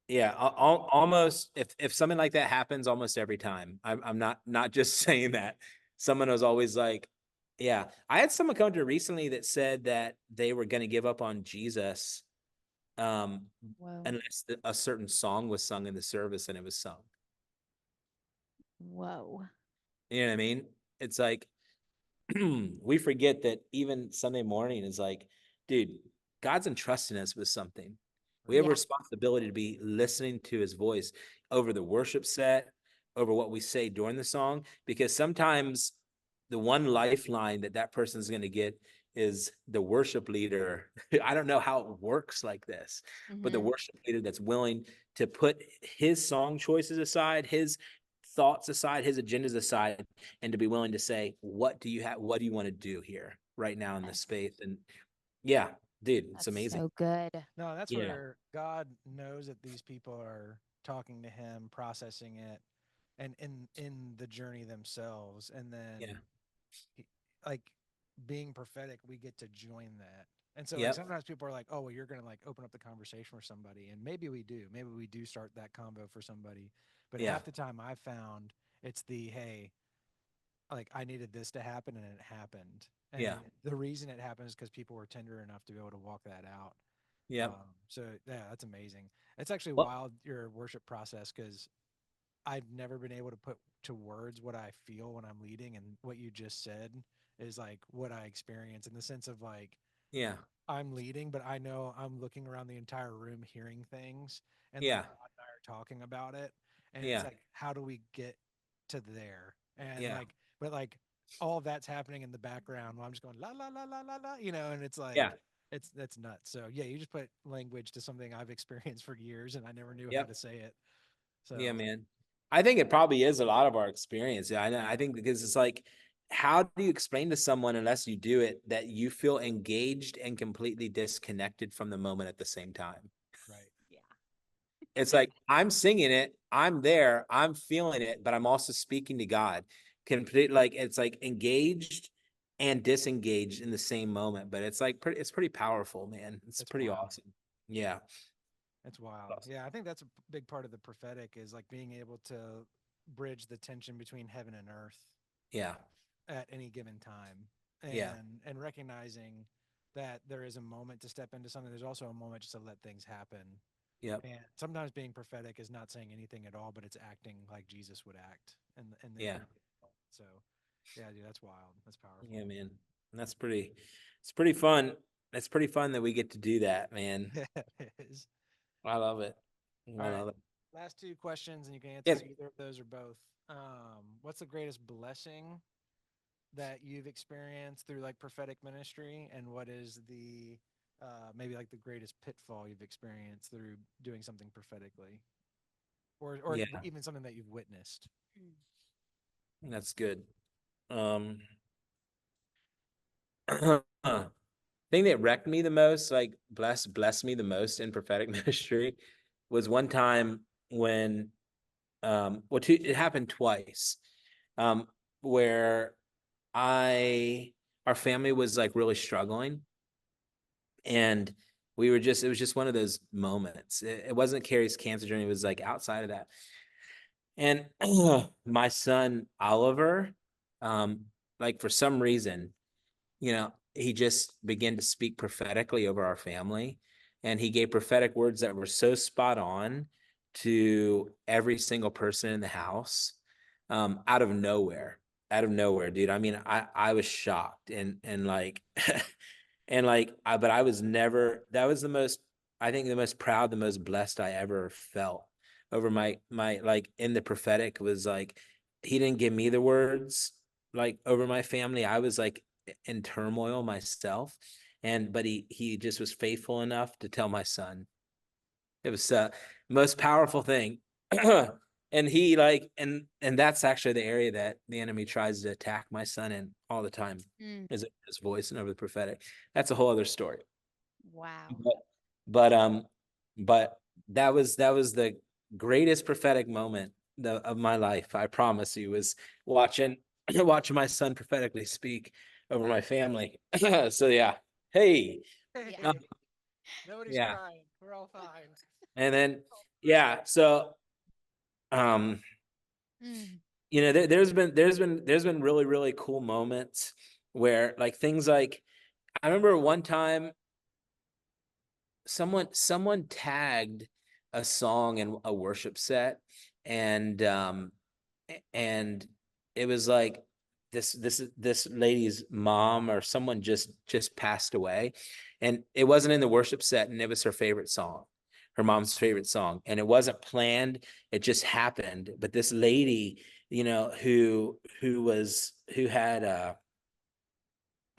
Yeah, almost, if something like that happens almost every time. I'm not just saying that. Someone was always like, yeah. I had someone come to recently that said that they were going to give up on Jesus um Whoa. unless a certain song was sung in the service and it was sung. Whoa. You know what I mean? It's like we forget that even Sunday morning is like, dude, God's entrusting us with something. We have a Yeah. responsibility to be listening to his voice over the worship set, over what we say during the song, because sometimes the one lifeline that person is going to get is the worship leader. I don't know how it works like this, but the Mm-hmm. worship leader that's willing to put his song choices aside, his thoughts aside, his agendas aside, and to be willing to say, what do you have? What do you want to do here right now in this Yes. space? And yeah, dude, it's That's amazing. so good. No, that's Yeah. where God knows that these people are talking to him, processing it, and in the journey themselves. And Yeah. then he, like being prophetic, we get to join that. And so like Yep. sometimes people are like, oh well, you're gonna like open up the conversation for somebody. And maybe we do. Maybe we do start that convo for somebody. But Yeah. half the time I found it's the hey, like I needed this to happen and it happened. Yeah. And the reason it happened is because people were tender enough to be able to walk that out. Yep. So yeah, that's amazing. It's actually Well, wild your worship process because I've never been able to put to words what I feel when I'm leading, and what you just said is like what I experience in the sense of like yeah. I'm leading, but I know I'm looking around the entire room hearing things, and like Yeah. God and I are talking about it, and it's Yeah. like how do we get to there? And Yeah. like, but like all of that's happening in the background while I'm just going la la la la la la, and it's like Yeah. it's that's nuts. So yeah, you just put language to something I've experienced for years, and I never knew how Yep. to say it. Yeah, So man. I think it probably is a lot of our experience. Yeah, I know. I think because it's like, how do you explain to someone unless you do it that you feel engaged and completely disconnected from the moment at the same time? right, Yeah. It's like I'm singing it, I'm there, I'm feeling it, but I'm also speaking to God. Complete like it's like engaged and disengaged in the same moment. But it's like it's pretty powerful, man. It's it's pretty wild. awesome. Yeah. It's wild. Yeah, I think that's a big part of the prophetic is like being able to bridge the tension between heaven and earth Yeah. at any given time, Yeah. and recognizing that there is a moment to step into something. There's also a moment just to let things happen. Yep. And sometimes being prophetic is not saying anything at all, but it's acting like Jesus would act in the Yeah. so yeah, dude, that's wild. That's powerful. Yeah, man. And it's pretty fun. It's pretty fun that we get to do that, man. It is. I love it. All I right. love it. Last two questions, and you can answer Yes. either of those or both. What's the greatest blessing that you've experienced through like prophetic ministry, and what is the maybe like the greatest pitfall you've experienced through doing something prophetically, or Yeah, even something that you've witnessed? Mm. that's good. Um thing that wrecked me the most, like blessed me the most in prophetic ministry was one time when it happened twice. Um where I our family was like really struggling, and it was just one of those moments. It wasn't Carrie's cancer journey, it was like outside of that. And my son Oliver, like for some reason, he just began to speak prophetically over our family. And he gave prophetic words that were so spot on to every single person in the house, out of nowhere. Out of nowhere, dude. I mean, I was shocked, and like and like but I was never that was the most, I think, the most proud, the most blessed I ever felt over my like in the prophetic was like he didn't give me the words like over my family. I was like in turmoil myself, but he just was faithful enough to tell my son. It was most powerful thing. And he like and that's actually the area that the enemy tries to attack my son in all the time, Mm. is his voice and over the prophetic. That's a whole other story. Wow. But but that was the greatest prophetic moment of my life. I promise you, was watching watching my son prophetically speak over my family. So yeah, hey, Yeah. uh, Nobody's yeah, crying. We're all fine. and then yeah, so um, Mm. there's been really cool moments where like things like I remember one time someone tagged a song in a worship set, and and it was like this lady's mom or someone just passed away, and it wasn't in the worship set, and it was her favorite song, her mom's favorite song, and it wasn't planned, it just happened. But this lady, who had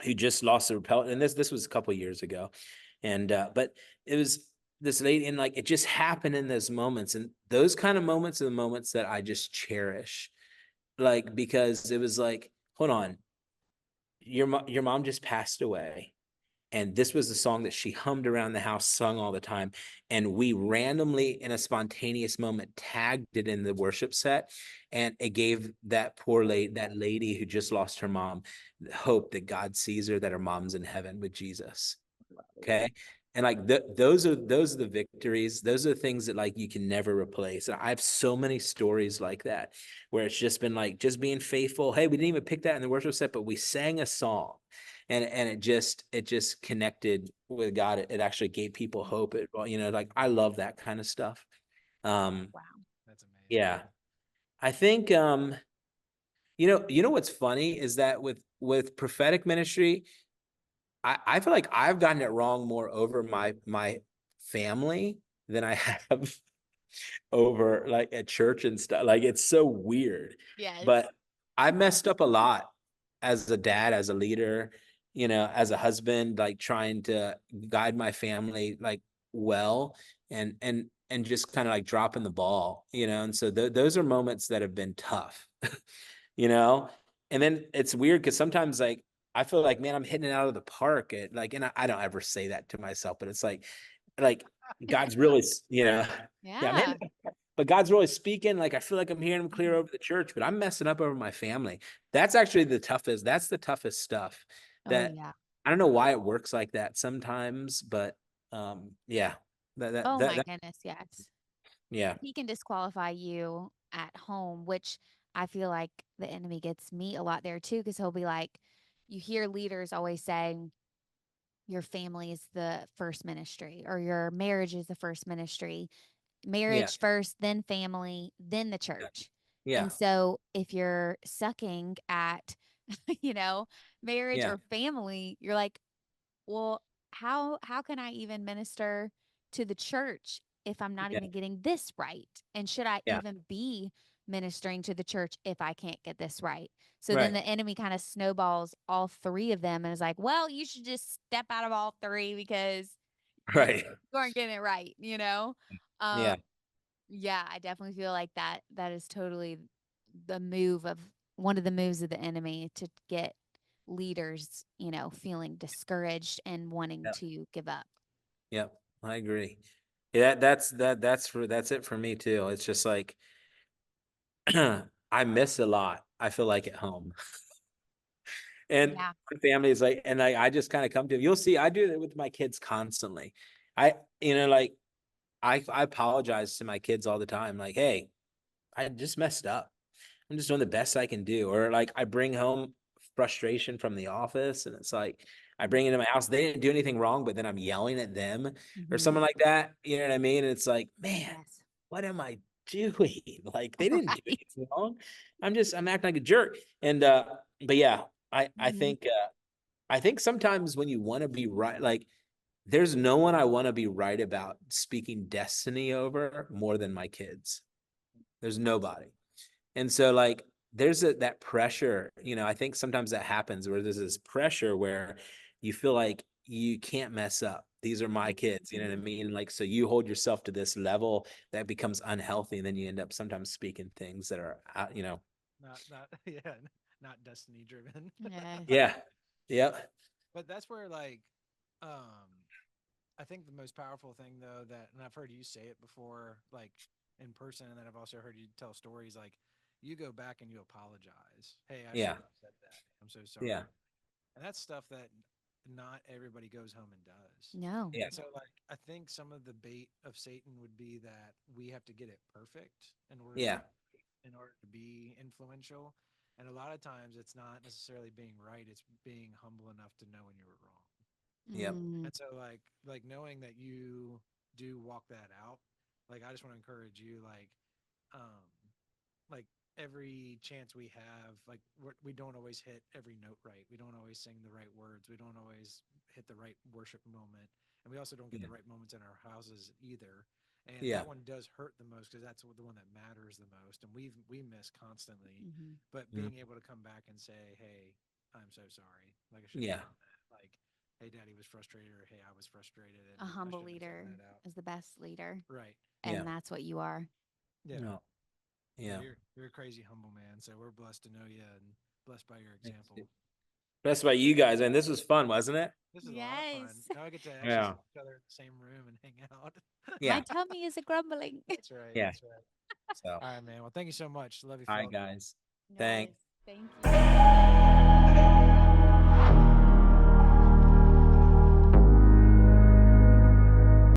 who just lost the repellent, and this was a couple of years ago, and but it was this lady, and like it just happened in those moments, and those kind of moments are the moments that I just cherish, like because it was like, hold on, your mom just passed away, and this was the song that she hummed around the house, sung all the time, and we randomly in a spontaneous moment tagged it in the worship set, and it gave that lady who just lost her mom hope that God sees her, that her mom's in heaven with Jesus. Okay. And like those are the victories. Those are the things that like you can never replace. And I have so many stories like that where it's just been like just being faithful. Hey, we didn't even pick that in the worship set, but we sang a song, and it just connected with God. It actually gave people hope. It, well, like I love that kind of stuff. Wow. That's amazing. Yeah, I think what's funny is that with prophetic ministry, I feel like I've gotten it wrong more over my family than I have over like at church and stuff. Like it's so weird. Yes. But I messed up a lot as a dad, as a leader, as a husband, like trying to guide my family like well and just kind of like dropping the ball, and so those are moments that have been tough, you know. And then it's weird because sometimes like I feel like, man, I'm hitting it out of the park at like, and I don't ever say that to myself, but it's like God's really, yeah, I'm hitting, Yeah. but God's really speaking. Like I feel like I'm hearing him clear Mhm. over the church, but I'm messing up over my family. That's actually the toughest. That's the toughest stuff. Oh That yeah. I don't know why it works like that sometimes, but yeah, Oh my goodness, yes. yeah, He can disqualify you at home, which I feel like the enemy gets me a lot there too, because he'll be like, you hear leaders always saying your family is the first ministry or your marriage is the first ministry. yeah, Marriage first, then family, then the church. yeah, And so if you're sucking at, you know, marriage yeah, or family, you're like, well, how can I even minister to the church if I'm not yeah, even getting this right? And should I yeah, even be ministering to the church if I can't get this right? So then right, the enemy kind of snowballs all three of them and is like, well, you should just step out of all three because you right, aren't getting it right, you know? Um, yeah, yeah, I definitely feel like that is totally the move of one of the moves of the enemy to get leaders, feeling discouraged and wanting yeah, to give up. yeah. I agree. Yeah, that's it for me too. It's just like I miss a lot. I feel like at home. And Yeah. my family is like, and I just kind of come to, you'll see, I do that with my kids constantly. I, like I apologize to my kids all the time. Like, hey, I just messed up. I'm just doing the best I can do. Or like I bring home frustration from the office and it's like I bring it into my house. They didn't do anything wrong, but then I'm yelling at them or Mm-hmm. something like that. You know what I mean? And it's like, man, Yes. what am I doing? Like they didn't do Right. anything wrong. I'm acting like a jerk. And but yeah, Mm-hmm. I think sometimes when you want to be right, like there's no one I want to be right about speaking destiny over more than my kids. There's nobody. And so like there's that pressure, I think sometimes that happens where there's this pressure where you feel like you can't mess up. These are my kids, you know what I Mm-hmm. mean? Like so you hold yourself to this level that becomes unhealthy and then you end up sometimes speaking things that are Not yeah, not destiny driven. Yes. yeah. Yeah. But that's where like um I think the most powerful thing though that, and I've heard you say it before, like in person, and then I've also heard you tell stories like you go back and you apologize. Hey, I Yeah. shouldn't have said that. I'm so Yeah. sorry. And that's stuff that not everybody goes home and does. No. Yeah. And so like I think some of the bait of Satan would be that we have to get it perfect Yeah. in order to be influential. And a lot of times it's not necessarily being right, it's being humble enough to know when you were wrong. Yep. Mm, And so like knowing that you do walk that out, like I just want to encourage you, um like every chance we have, like we don't always hit every note right. We don't always sing the right words. We don't always hit the right worship moment. And we also don't get Yeah. the right moments in our houses either. And Yeah. that one does hurt the most because that's the one that matters the most. And we miss constantly. mm-hmm. But Mhm. being able to come back and say, hey, I'm so sorry. Like I shouldn't Yeah. have done that. Like, hey, daddy was frustrated, or hey, I was frustrated and A I humble shouldn't have taken leader that out. is the best leader, Right. Yeah. and that's what you are. Yeah. No. Yeah, Yeah. you're a crazy humble man. So we're blessed to know you and blessed by your Thanks, example. dude. That's about you guys, and this was fun, wasn't it? This is a lot of fun. Yes. Now I get to actually Yeah. see each other in the same room and hang out. My Yeah. tummy is a grumbling. That's right. Yeah. That's right. So, All right, man. Well, thank you so much. Love you, all right, Philip. guys. Yes. Thanks. Thank you.